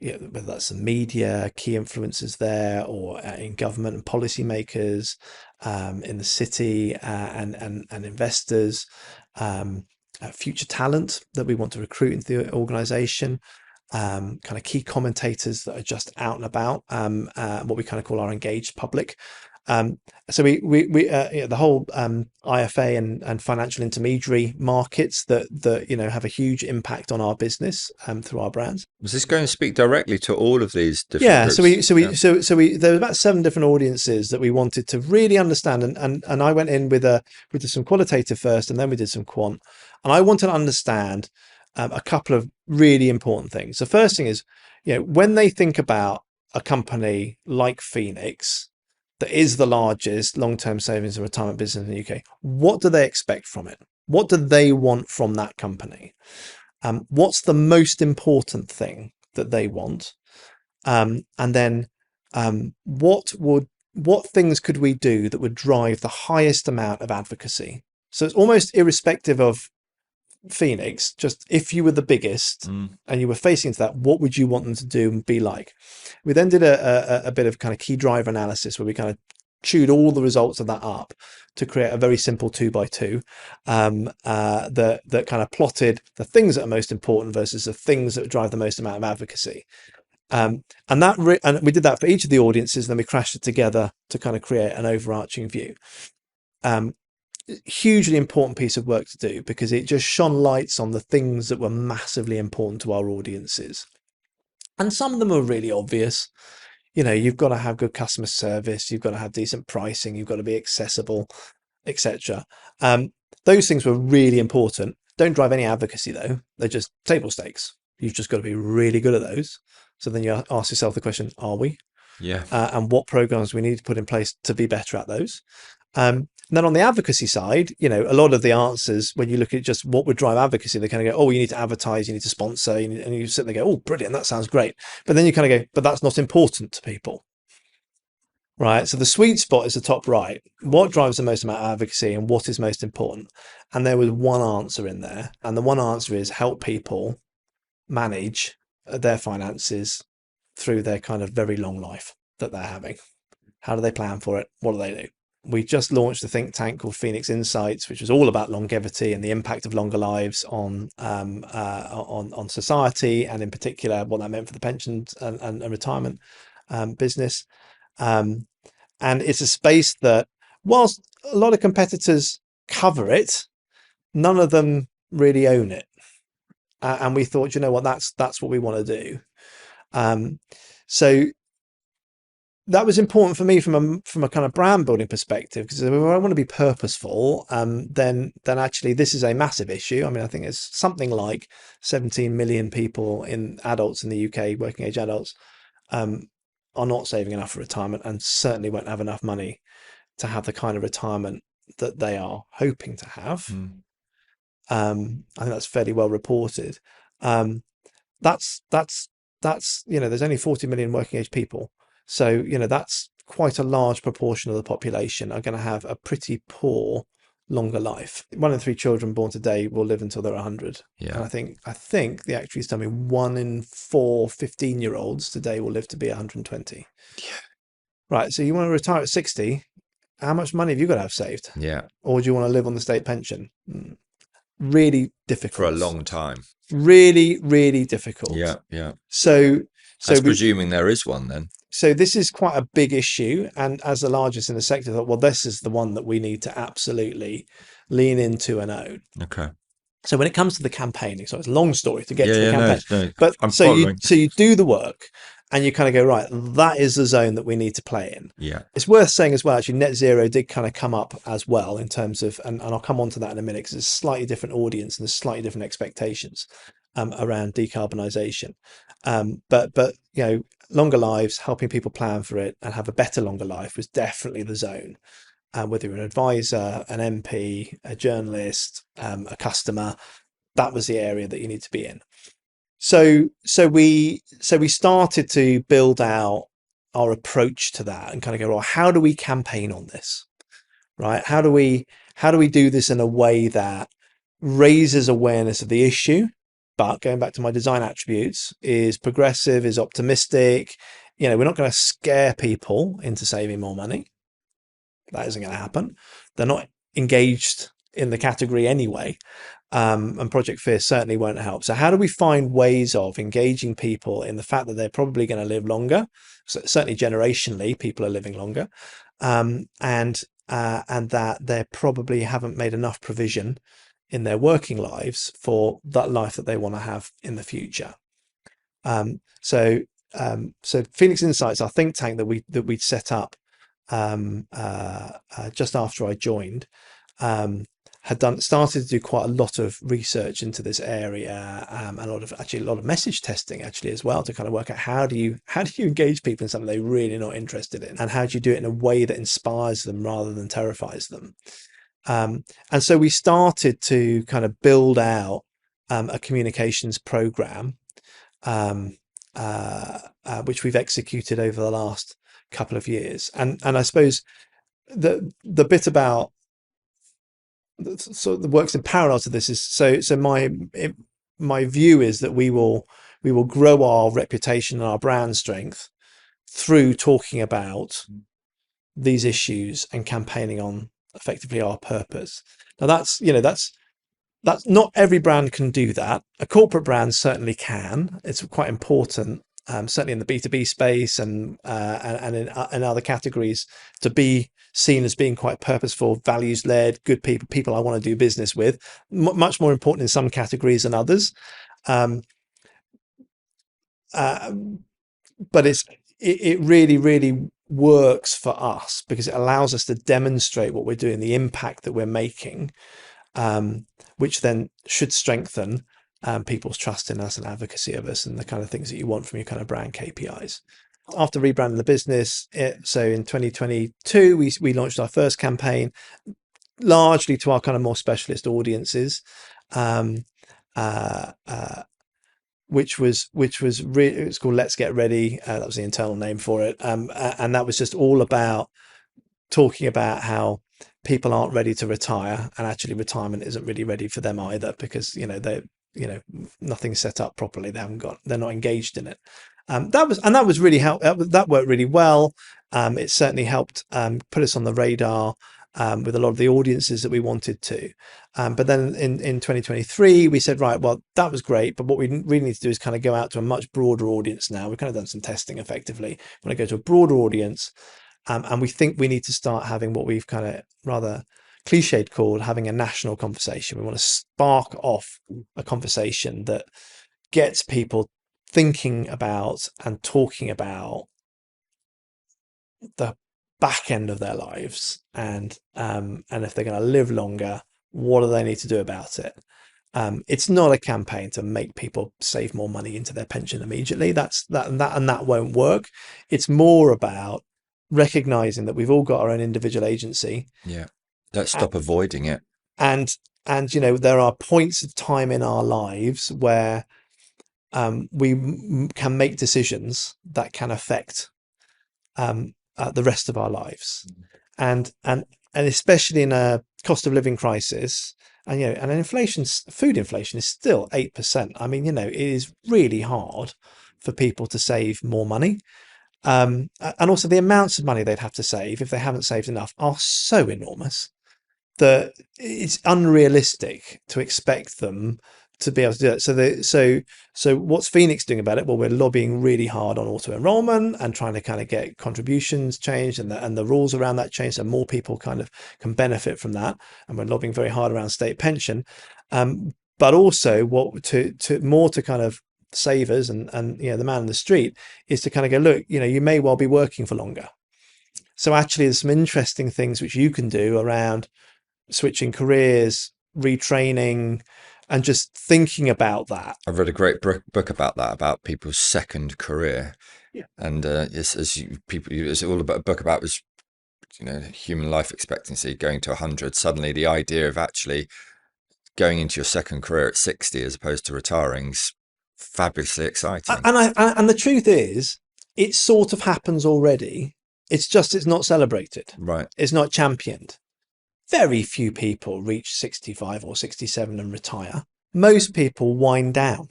whether that's the media, key influencers there, or in government and policymakers, in the city, and investors, future talent that we want to recruit into the organisation, kind of key commentators that are just out and about, what we kind of call our engaged public. So the whole IFA and financial intermediary markets that have a huge impact on our business through our brands. Was this going to speak directly to all of these different Yeah, groups? Yeah. there were about 7 different audiences that we wanted to really understand, and I went in with some qualitative first, and then we did some quant, and I wanted to understand a couple of really important things. The first thing is, when they think about a company like Phoenix, that is the largest long-term savings and retirement business in the UK, what do they expect from it? What do they want from that company? What's the most important thing that they want? And then what things could we do that would drive the highest amount of advocacy? So it's almost irrespective of Phoenix, just if you were the biggest and you were facing into that, what would you want them to do and be like? We then did a bit of kind of key driver analysis where we kind of chewed all the results of that up to create a very simple 2x2 that kind of plotted the things that are most important versus the things that drive the most amount of advocacy. And we did that for each of the audiences, and then we crashed it together to kind of create an overarching view. Hugely important piece of work to do because it just shone lights on the things that were massively important to our audiences. And some of them are really obvious. You've got to have good customer service, you've got to have decent pricing, you've got to be accessible, etc. Those things were really important. Don't drive any advocacy though. They're just table stakes. You've just got to be really good at those. So then you ask yourself the question, are we? Yeah. And what programs we need to put in place to be better at those. And then on the advocacy side, a lot of the answers, when you look at just what would drive advocacy, they kind of go, oh, you need to advertise, you need to sponsor, and you sit there and go, oh, brilliant, that sounds great. But then you kind of go, but that's not important to people. Right. So the sweet spot is the top right. What drives the most amount of advocacy and what is most important? And there was one answer in there. And the one answer is help people manage their finances through their kind of very long life that they're having. How do they plan for it? What do they do? We just launched a think tank called Phoenix Insights, which was all about longevity and the impact of longer lives on society, and in particular what that meant for the pensions and retirement business. And it's a space that, whilst a lot of competitors cover it, none of them really own it. And we thought, what, that's what we want to do. So that was important for me from a kind of brand building perspective, because if I want to be purposeful, then actually this is a massive issue. I mean, I think it's something like 17 million people adults in the UK, working age adults, are not saving enough for retirement, and certainly won't have enough money to have the kind of retirement that they are hoping to have. I think that's fairly well reported. That's there's only 40 million working age people. So, that's quite a large proportion of the population are going to have a pretty poor longer life. 1 in 3 children born today will live until they're 100. And Yeah. I think the actuaries tell me 1 in 4 15-year-olds today will live to be 120. Right. So you want to retire at 60? How much money have you got to have saved? Yeah. Or do you want to live on the state pension? Really For a difficult. long time. Really, really difficult. Yeah. Yeah. So, That's so we, presuming there is one then. so this is quite a big issue, and as the largest in the sector, I thought, well, this is the one that we need to absolutely lean into and own. Okay. So when it comes to the campaigning, so it's a long story to get Yeah. to the Yeah. No. campaign, No. but I'm so you following. so you do the work, and you kind of go, right, that is the zone that we need to play in. Yeah. It's worth saying as well, actually, net zero did kind of come up as well in terms of, and I'll come on to that in a minute because it's a slightly different audience and there's slightly different expectations around decarbonisation. But longer lives, helping people plan for it and have a better longer life was definitely the zone. Whether you're an advisor, an MP, a journalist, a customer, that was the area that you need to be in. So we started to build out our approach to that and kind of go, well, how do we campaign on this? Right? How do we do this in a way that raises awareness of the issue, but going back to my design attributes, is progressive, is optimistic. We're not going to scare people into saving more money. That isn't going to happen. They're not engaged in the category anyway. And Project Fear certainly won't help. So how do we find ways of engaging people in the fact that they're probably going to live longer? So certainly generationally, people are living longer, and that they probably haven't made enough provision in their working lives for that life that they want to have in the future. So Phoenix Insights, our think tank that we'd set up just after I joined, had started to do quite a lot of research into this area, and a lot of message testing actually as well, to kind of work out how do you engage people in something they're really not interested in, and how do you do it in a way that inspires them rather than terrifies them. And so we started to kind of build out a communications program, which we've executed over the last couple of years. And I suppose the bit about so the works in parallel to this is my view is that we will grow our reputation and our brand strength through talking about these issues and campaigning on effectively our purpose. Now that's not every brand can do that. A corporate brand certainly can. It's quite important, certainly in the B2B space and in other categories, to be seen as being quite purposeful, values-led, good people I want to do business with. Much more important in some categories than others. But it really, really works for us because it allows us to demonstrate what we're doing, the impact that we're making, which then should strengthen people's trust in us and advocacy of us and the kind of things that you want from your kind of brand KPIs. After rebranding the business, so in 2022, we launched our first campaign, largely to our kind of more specialist audiences, which was it's called Let's Get Ready. That was the internal name for it, and that was just all about talking about how people aren't ready to retire, and actually retirement isn't really ready for them either, because nothing's set up properly. They're not engaged in it. That was really that worked really well. It certainly helped put us on the radar with a lot of the audiences that we wanted to. But then in 2023, we said, right, well, that was great, but what we really need to do is kind of go out to a much broader audience now. We've kind of done some testing effectively. We want to go to a broader audience. And we think we need to start having what we've kind of rather cliched called having a national conversation. We want to spark off a conversation that gets people thinking about and talking about the back end of their lives, and if they're going to live longer, what do they need to do about it? It's not a campaign to make people save more money into their pension immediately. That won't work. It's more about recognizing that we've all got our own individual agency. Yeah. Let's stop avoiding it. And there are points of time in our lives where we can make decisions that can affect the rest of our lives. And and especially in a cost of living crisis, and and food inflation is still 8%. I mean, it is really hard for people to save more money. And also the amounts of money they'd have to save if they haven't saved enough are so enormous that it's unrealistic to expect them to be able to do it. So what's Phoenix doing about it? Well, we're lobbying really hard on auto enrollment and trying to kind of get contributions changed and the rules around that changed, so more people kind of can benefit from that. And we're lobbying very hard around state pension, but also what to more to kind of savers and the man in the street is to kind of go, look, you may well be working for longer. So actually, there's some interesting things which you can do around switching careers, retraining, and just thinking about that. I've read a great book about that, about people's second career. Yeah. And it's all about a book about was, human life expectancy going to 100. Suddenly, the idea of actually going into your second career at 60 as opposed to retiring is fabulously exciting. And the truth is, it sort of happens already. It's not celebrated. Right. It's not championed. Very few people reach 65 or 67 and retire. Most people wind down.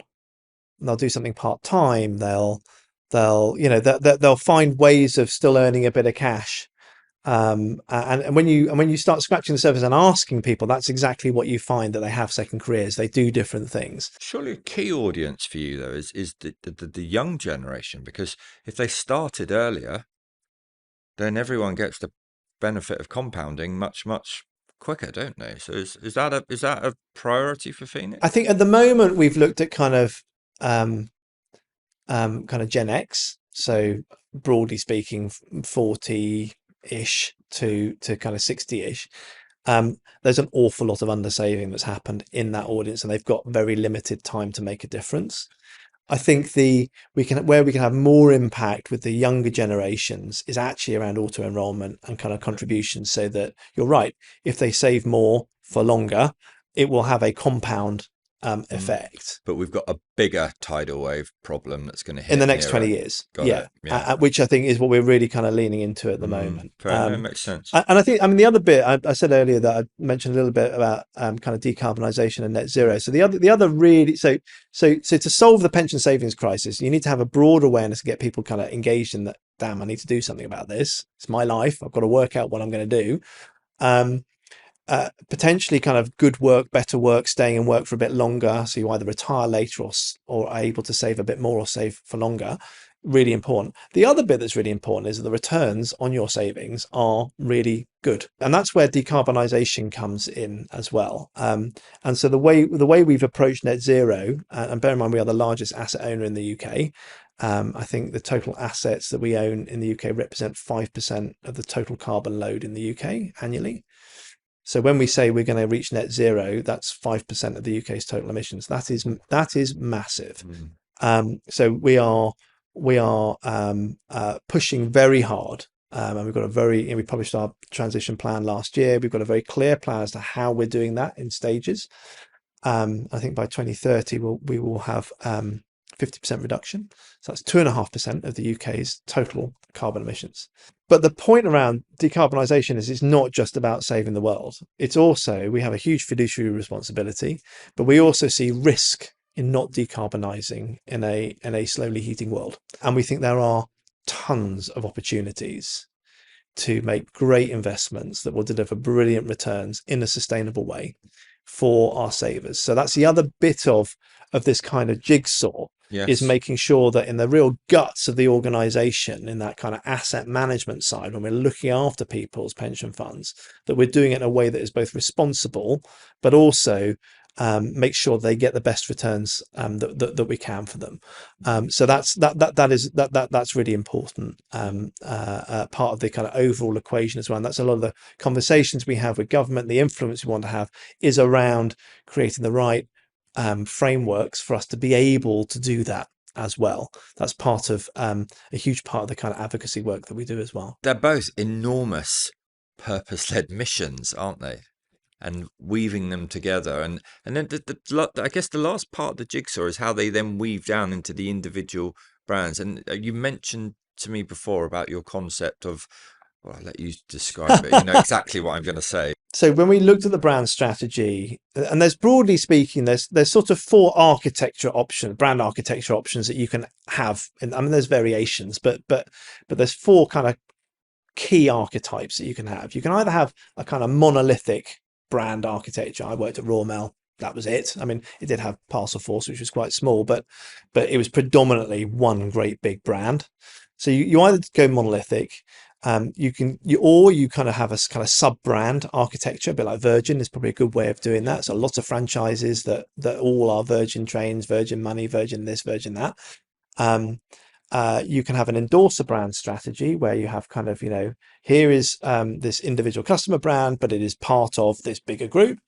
They'll do something part-time. They'll find ways of still earning a bit of cash. And when you start scratching the surface and asking people, that's exactly what you find, that they have second careers. They do different things. Surely a key audience for you, though, is the young generation, because if they started earlier, then everyone gets the benefit of compounding much, much quicker, don't they? So is that a priority for Phoenix? I think at the moment we've looked at kind of Gen X, so broadly speaking, 40-ish to kind of 60-ish. There's an awful lot of undersaving that's happened in that audience, and they've got very limited time to make a difference. I think where we can have more impact with the younger generations is actually around auto enrollment and kind of contributions, so that you're right, if they save more for longer, it will have a compound effect. But we've got a bigger tidal wave problem that's going to hit In the next nearer. 20 years. Got it. Yeah. Which I think is what we're really kind of leaning into at the moment. That makes sense. And I think, the other bit I said earlier that I mentioned a little bit about kind of decarbonisation and net zero. So the other really, so to solve the pension savings crisis, you need to have a broad awareness and get people kind of engaged in that. Damn, I need to do something about this. It's my life. I've got to work out what I'm going to do. Potentially kind of good work, better work, staying in work for a bit longer, so you either retire later or are able to save a bit more or save for longer. Really important. The other bit that's really important is that the returns on your savings are really good, and that's where decarbonisation comes in as well. And so the way we've approached net zero, and bear in mind we are the largest asset owner in the UK. I think the total assets that we own in the UK represent 5% of the total carbon load in the UK annually. So when we say we're going to reach net zero, that's 5% of the UK's total emissions. That is massive. So we are pushing very hard, and we've got we published our transition plan last year. We've got a very clear plan as to how we're doing that in stages. I think by 2030 we will have 50% reduction. So that's 2.5% of the UK's total carbon emissions. But the point around decarbonisation is it's not just about saving the world. It's also, we have a huge fiduciary responsibility, but we also see risk in not decarbonising in a slowly heating world. And we think there are tons of opportunities to make great investments that will deliver brilliant returns in a sustainable way for our savers. So that's the other bit of this kind of jigsaw. Yes. Is making sure that in the real guts of the organization, in that kind of asset management side, when we're looking after people's pension funds, that we're doing it in a way that is both responsible, but also make sure they get the best returns that we can for them. So that's really important part of the kind of overall equation as well. And that's a lot of the conversations we have with government. The influence we want to have is around creating the right frameworks for us to be able to do that as well. That's part of a huge part of the kind of advocacy work that we do as well. They're both enormous purpose-led missions, aren't they? And weaving them together, and then I guess the last part of the jigsaw is how they then weave down into the individual brands. And you mentioned to me before about your concept of Well, I'll let you describe it. You know exactly what I'm going to say. So when we looked at the brand strategy, and there's broadly speaking, there's sort of four brand architecture options that you can have. And I mean, there's variations, but there's four kind of key archetypes that you can have. You can either have a kind of monolithic brand architecture. I worked at Rawmel. That was it. I mean, it did have Parcel Force, which was quite small, but it was predominantly one great big brand. So you either go monolithic, you kind of have a kind of sub brand architecture, a bit like Virgin is probably a good way of doing that. So lots of franchises that all are Virgin Trains, Virgin Money, Virgin this, Virgin that. You can have an endorser brand strategy where you have kind of, here is this individual customer brand, but it is part of this bigger group.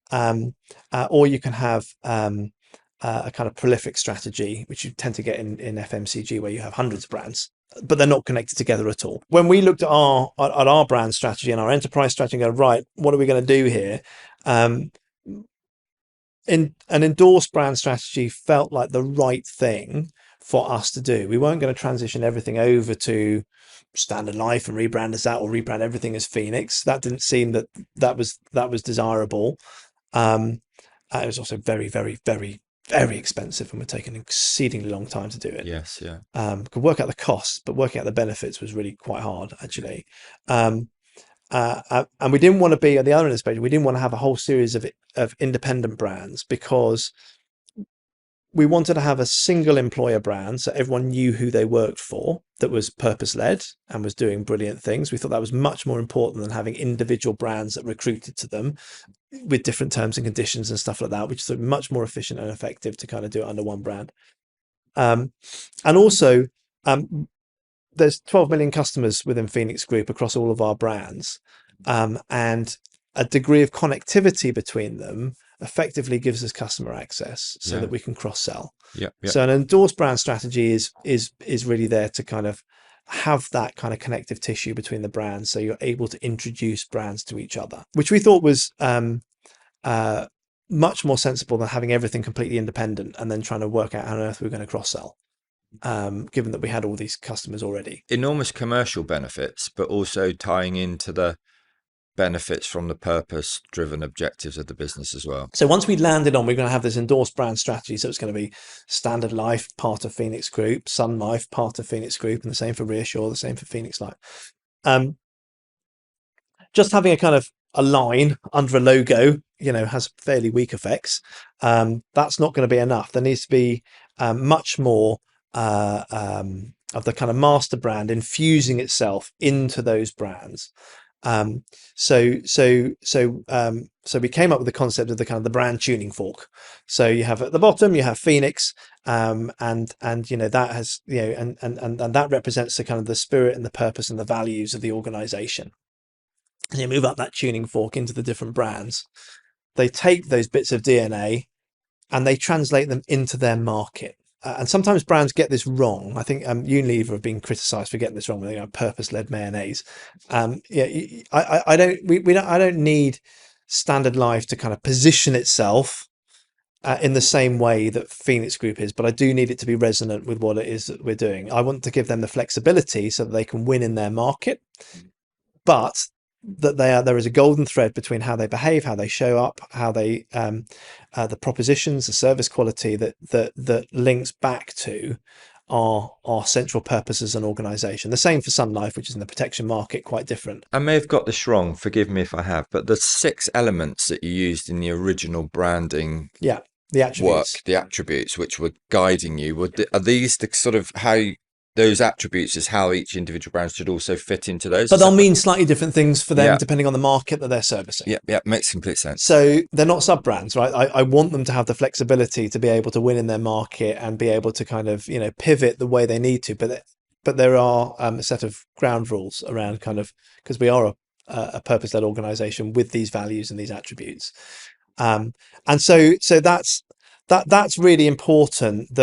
Or you can have a kind of prolific strategy, which you tend to get in FMCG, where you have hundreds of brands, but they're not connected together at all. When we looked at our brand strategy and our enterprise strategy, and go, right, what are we going to do here? In an endorsed brand strategy felt like the right thing for us to do. We weren't going to transition everything over to Standard Life and rebrand as that, or rebrand everything as Phoenix. That didn't seem that was desirable. It was also very, very, very, very expensive, and would take an exceedingly long time to do it. Yes, yeah. Could work out the costs, but working out the benefits was really quite hard, actually. And we didn't want to be at the other end of the spectrum. We didn't want to have a whole series of independent brands, because we wanted to have a single employer brand, so everyone knew who they worked for, that was purpose-led and was doing brilliant things. We thought that was much more important than having individual brands that recruited to them with different terms and conditions and stuff like that, which is much more efficient and effective to kind of do it under one brand. And also, there's 12 million customers within Phoenix Group across all of our brands, and a degree of connectivity between them effectively gives us customer access so that we can cross-sell. Yeah. So an endorsed brand strategy is really there to kind of have that kind of connective tissue between the brands, so you're able to introduce brands to each other, which we thought was much more sensible than having everything completely independent and then trying to work out how on earth we're going to cross-sell, given that we had all these customers already. Enormous commercial benefits, but also tying into the benefits from the purpose-driven objectives of the business as well. So once we landed on, we're going to have this endorsed brand strategy. So it's going to be Standard Life, part of Phoenix Group, Sun Life, part of Phoenix Group, and the same for Reassure, the same for Phoenix Life. Just having a kind of a line under a logo, has fairly weak effects. That's not going to be enough. There needs to be much more of the kind of master brand infusing itself into those brands. So we came up with the concept of the kind of the brand tuning fork. So you have at the bottom, you have Phoenix, and that has, and that represents the kind of the spirit and the purpose and the values of the organization. And you move up that tuning fork into the different brands. They take those bits of DNA and they translate them into their market. And sometimes brands get this wrong. I think Unilever have been criticised for getting this wrong with purpose-led mayonnaise. I don't need Standard Life to kind of position itself in the same way that Phoenix Group is, but I do need it to be resonant with what it is that we're doing. I want to give them the flexibility so that they can win in their market, but that there is a golden thread between how they behave, how they show up, how they the propositions, the service quality that links back to our central purpose as an organization. The same for Sun Life, which is in the protection market, quite different. I may have got this wrong, forgive me if I have, but the 6 elements that you used in the original branding the attributes. the attributes which were guiding you, are these the sort of how those attributes is how each individual brand should also fit into those? But they'll mean slightly different things for them depending on the market that they're servicing. Yeah, makes complete sense. So they're not sub-brands, right? I want them to have the flexibility to be able to win in their market and be able to kind of, pivot the way they need to. But there are a set of ground rules around kind of, because we are a purpose-led organization with these values and these attributes. And so that's really important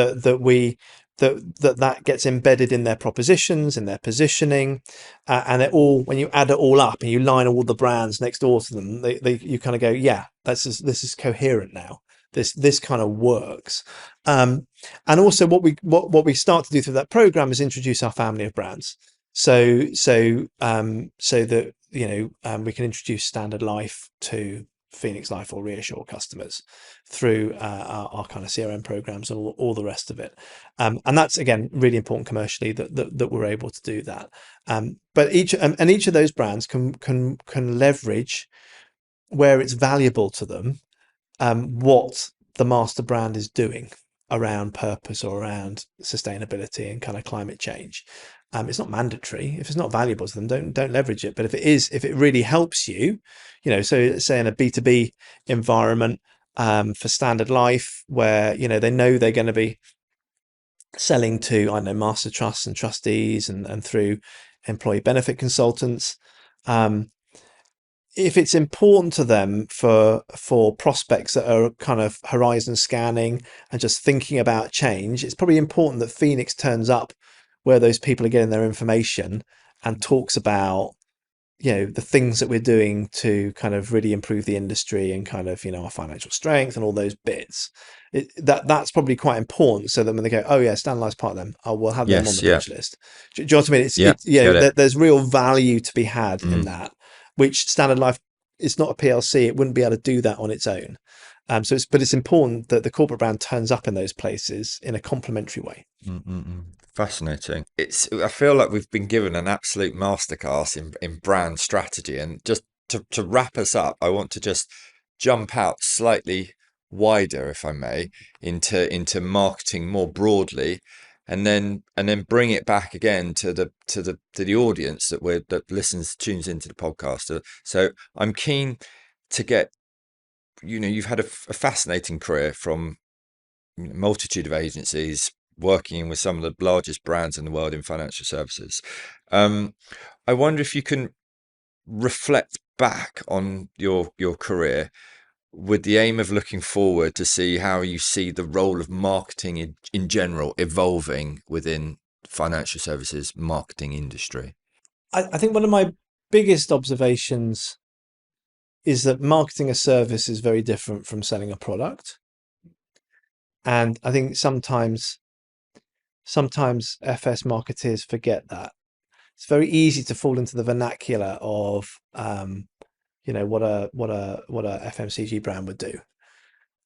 that gets embedded in their propositions, in their positioning, and when you add it all up and you line all the brands next door to them, you kind of go, yeah, this is coherent now. This kind of works. And also what we start to do through that program is introduce our family of brands. So that we can introduce Standard Life to Phoenix Life or Reassure customers through our kind of CRM programs and all the rest of it. And that's again really important commercially that we're able to do that. But each of those brands can leverage where it's valuable to them, what the master brand is doing around purpose or around sustainability and kind of climate change. It's not mandatory. If it's not valuable to them, don't leverage it. But if it is, if it really helps you, so say in a B2B environment, for Standard Life, where they know they're going to be selling to, I don't know, master trusts and trustees and through employee benefit consultants. If it's important to them for prospects that are kind of horizon scanning and just thinking about change, it's probably important that Phoenix turns up where those people are getting their information and talks about the things that we're doing to kind of really improve the industry and kind of our financial strength and all those bits. That's probably quite important, so that when they go, oh yeah, Stan Life's part of them, oh, we'll have them on Yes. the Yeah. pitch list. Do you know what I mean? Yeah. Get it. There's real value to be had in Mm. that, which Standard Life is not a PLC. It wouldn't be able to do that on its own. But it's important that the corporate brand turns up in those places in a complementary way. Mm-mm-mm. Fascinating. I feel like we've been given an absolute masterclass in brand strategy. And just to wrap us up, I want to just jump out slightly wider, if I may, into marketing more broadly, and then bring it back again to the audience that tunes into the podcast. So I'm keen to get, you've had a fascinating career from multitude of agencies, working with some of the largest brands in the world in financial services. I wonder if you can reflect back on your career with the aim of looking forward to see how you see the role of marketing in general evolving within financial services marketing industry. I think one of my biggest observations is that marketing a service is very different from selling a product. And I think sometimes FS marketeers forget that. It's very easy to fall into the vernacular of what a FMCG brand would do.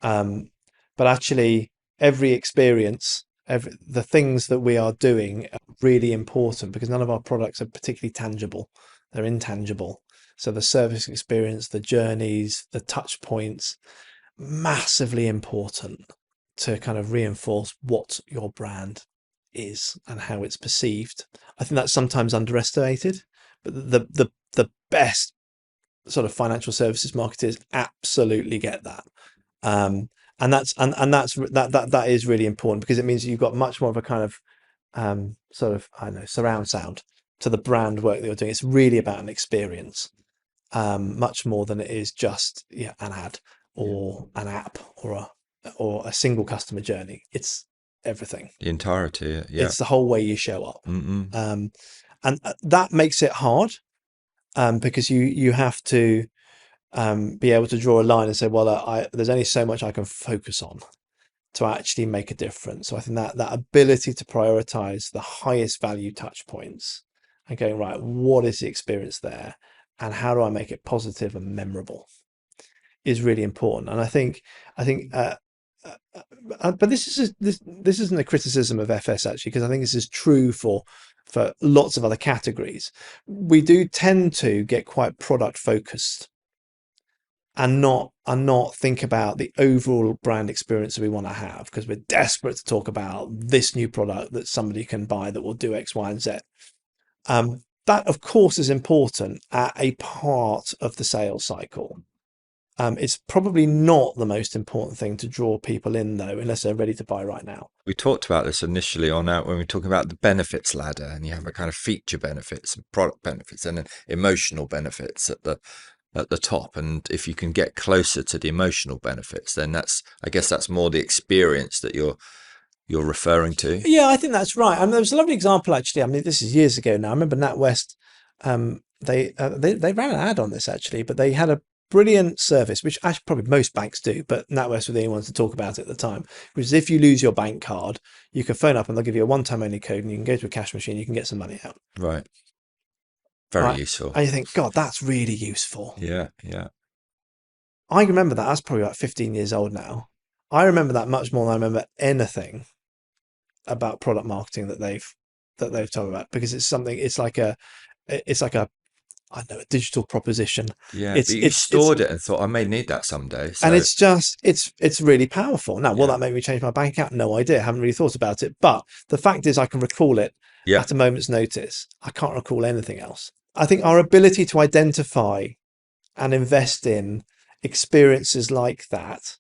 But actually every experience, the things that we are doing are really important, because none of our products are particularly tangible. They're intangible. So the service experience, the journeys, the touch points, massively important to kind of reinforce what your brand is and how it's perceived. I think that's sometimes underestimated, but the best sort of financial services marketers absolutely get that. That is really important, because it means you've got much more of a kind of sort of, I don't know, surround sound to the brand work that you're doing. It's really about an experience, much more than it is just an ad or an app or a single customer journey. It's everything. The entirety, yeah. It's the whole way you show up. Mm-mm. And that makes it hard, because you have to be able to draw a line and say, well, there's only so much I can focus on to actually make a difference. So I think that ability to prioritize the highest value touch points and going, right, what is the experience there and how do I make it positive and memorable, is really important. And I think but this isn't a criticism of FS actually, because I think this is true for lots of other categories. We do tend to get quite product focused and not think about the overall brand experience that we want to have, because we're desperate to talk about this new product that somebody can buy that will do X, Y, and Z. That of course is important at a part of the sales cycle. It's probably not the most important thing to draw people in, though, unless they're ready to buy right now. We talked about this initially on out when we were talking about the benefits ladder, and you have a kind of feature benefits and product benefits and then emotional benefits at the top. And if you can get closer to the emotional benefits, then I guess that's more the experience that you're referring to. Yeah, I think that's right. And there was a lovely example actually. I mean, this is years ago now. I remember NatWest. They ran an ad on this actually, but they had brilliant service, which actually probably most banks do, but NatWest were the only ones to talk about it at the time, which is if you lose your bank card, you can phone up and they'll give you a one-time only code and you can go to a cash machine, you can get some money out. Right. Very Right. useful. And you think, God, that's really useful. Yeah. Yeah. I remember that. That's probably about 15 years old now. I remember that much more than I remember anything about product marketing that they've told about, because it's like a I don't know, a digital proposition. Yeah. But It's you it's it's stored it and thought, I may need that someday. and So it's just it's really powerful. Now, will yeah. that make me change my bank account? No idea. Haven't really thought about it. But the fact is, I can recall it Yeah. at a moment's notice. I can't recall anything else. I think our ability to identify and invest in experiences like that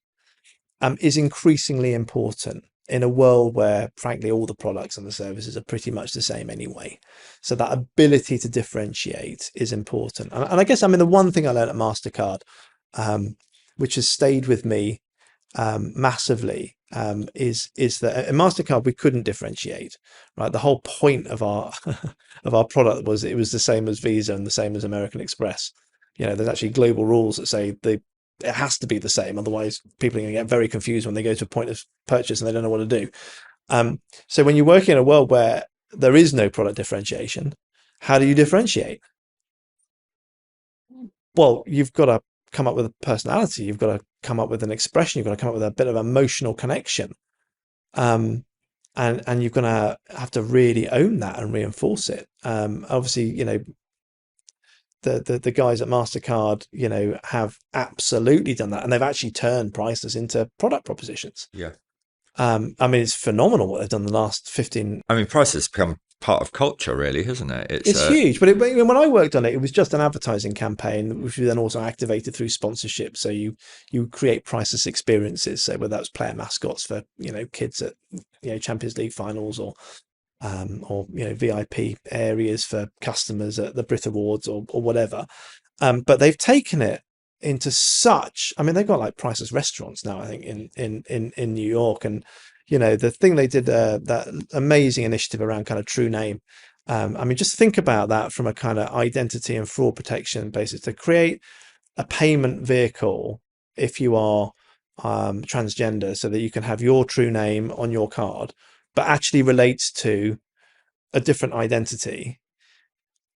is increasingly important in a world where, frankly, all the products and the services are pretty much the same anyway. So that ability to differentiate is important. And I guess, I mean, the one thing I learned at MasterCard, which has stayed with me massively, is that at MasterCard we couldn't differentiate, right? The whole point of our of our product was it was the same as Visa and the same as American Express. You know, there's actually global rules that say it has to be the same, otherwise people are going to get very confused when they go to a point of purchase and they don't know what to do. So when you work in a world where there is no product differentiation, how do you differentiate? Well, you've got to come up with a personality, you've got to come up with an expression, you've got to come up with a bit of emotional connection. And you're going to have to really own that and reinforce it. Obviously, you know, the guys at MasterCard, you know, have absolutely done that, and they've actually turned prices into product propositions. Yeah. I mean, it's phenomenal what they've done the last 15. I mean, price has become part of culture, really, hasn't it? It's huge, but when I worked on it, it was just an advertising campaign, which we then also activated through sponsorship. So you create priceless experiences. So whether that's player mascots for, you know, kids at, you know, Champions League finals, or you know, VIP areas for customers at the Brit Awards, or whatever. But they've taken it into such, I mean, they've got like priceless restaurants now, I think, in New York. And you know, the thing they did, that amazing initiative around kind of true name. I mean, just think about that from a kind of identity and fraud protection basis, to create a payment vehicle if you are transgender, so that you can have your true name on your card, but actually relates to a different identity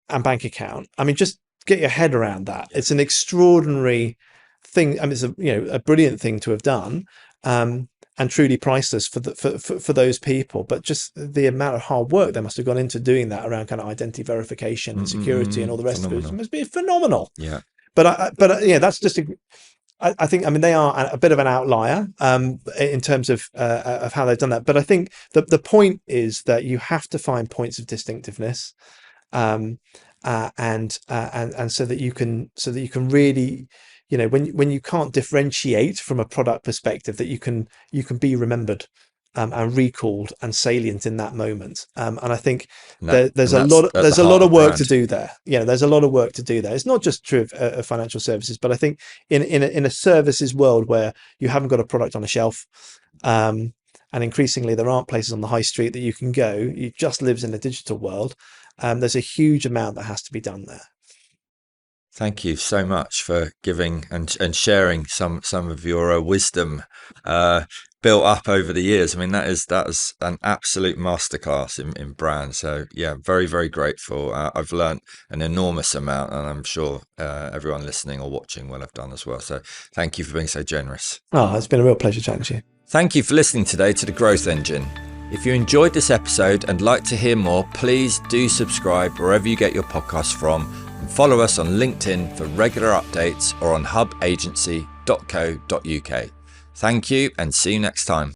and bank account. I mean, just get your head around that. It's an extraordinary thing. I mean, it's a, you know, a brilliant thing to have done, and truly priceless for those people. But just the amount of hard work they must have gone into doing that around kind of identity verification and security and all the rest of it must be phenomenal. Yeah. But yeah, that's just I think, I mean, they are a bit of an outlier in terms of how they've done that. But I think the point is that you have to find points of distinctiveness, and so that you can really, you know, when you can't differentiate from a product perspective, that you can be remembered and recalled and salient in that moment. And I think there's a lot of work to do there. Yeah, there's a lot of work to do there. It's not just true of financial services, but I think in a services world where you haven't got a product on a shelf, and increasingly there aren't places on the high street that you can go. You just lives in a digital world. There's a huge amount that has to be done there. Thank you so much for giving and sharing some of your wisdom built up over the years. I mean, that is an absolute masterclass in brand. So yeah, very, very grateful. I've learned an enormous amount, and I'm sure everyone listening or watching will have done as well. So thank you for being so generous. Oh, it's been a real pleasure chatting to you. Thank you for listening today to The Growth Engine. If you enjoyed this episode and like to hear more, please do subscribe wherever you get your podcasts from, and follow us on LinkedIn for regular updates, or on hubagency.co.uk. Thank you, and see you next time.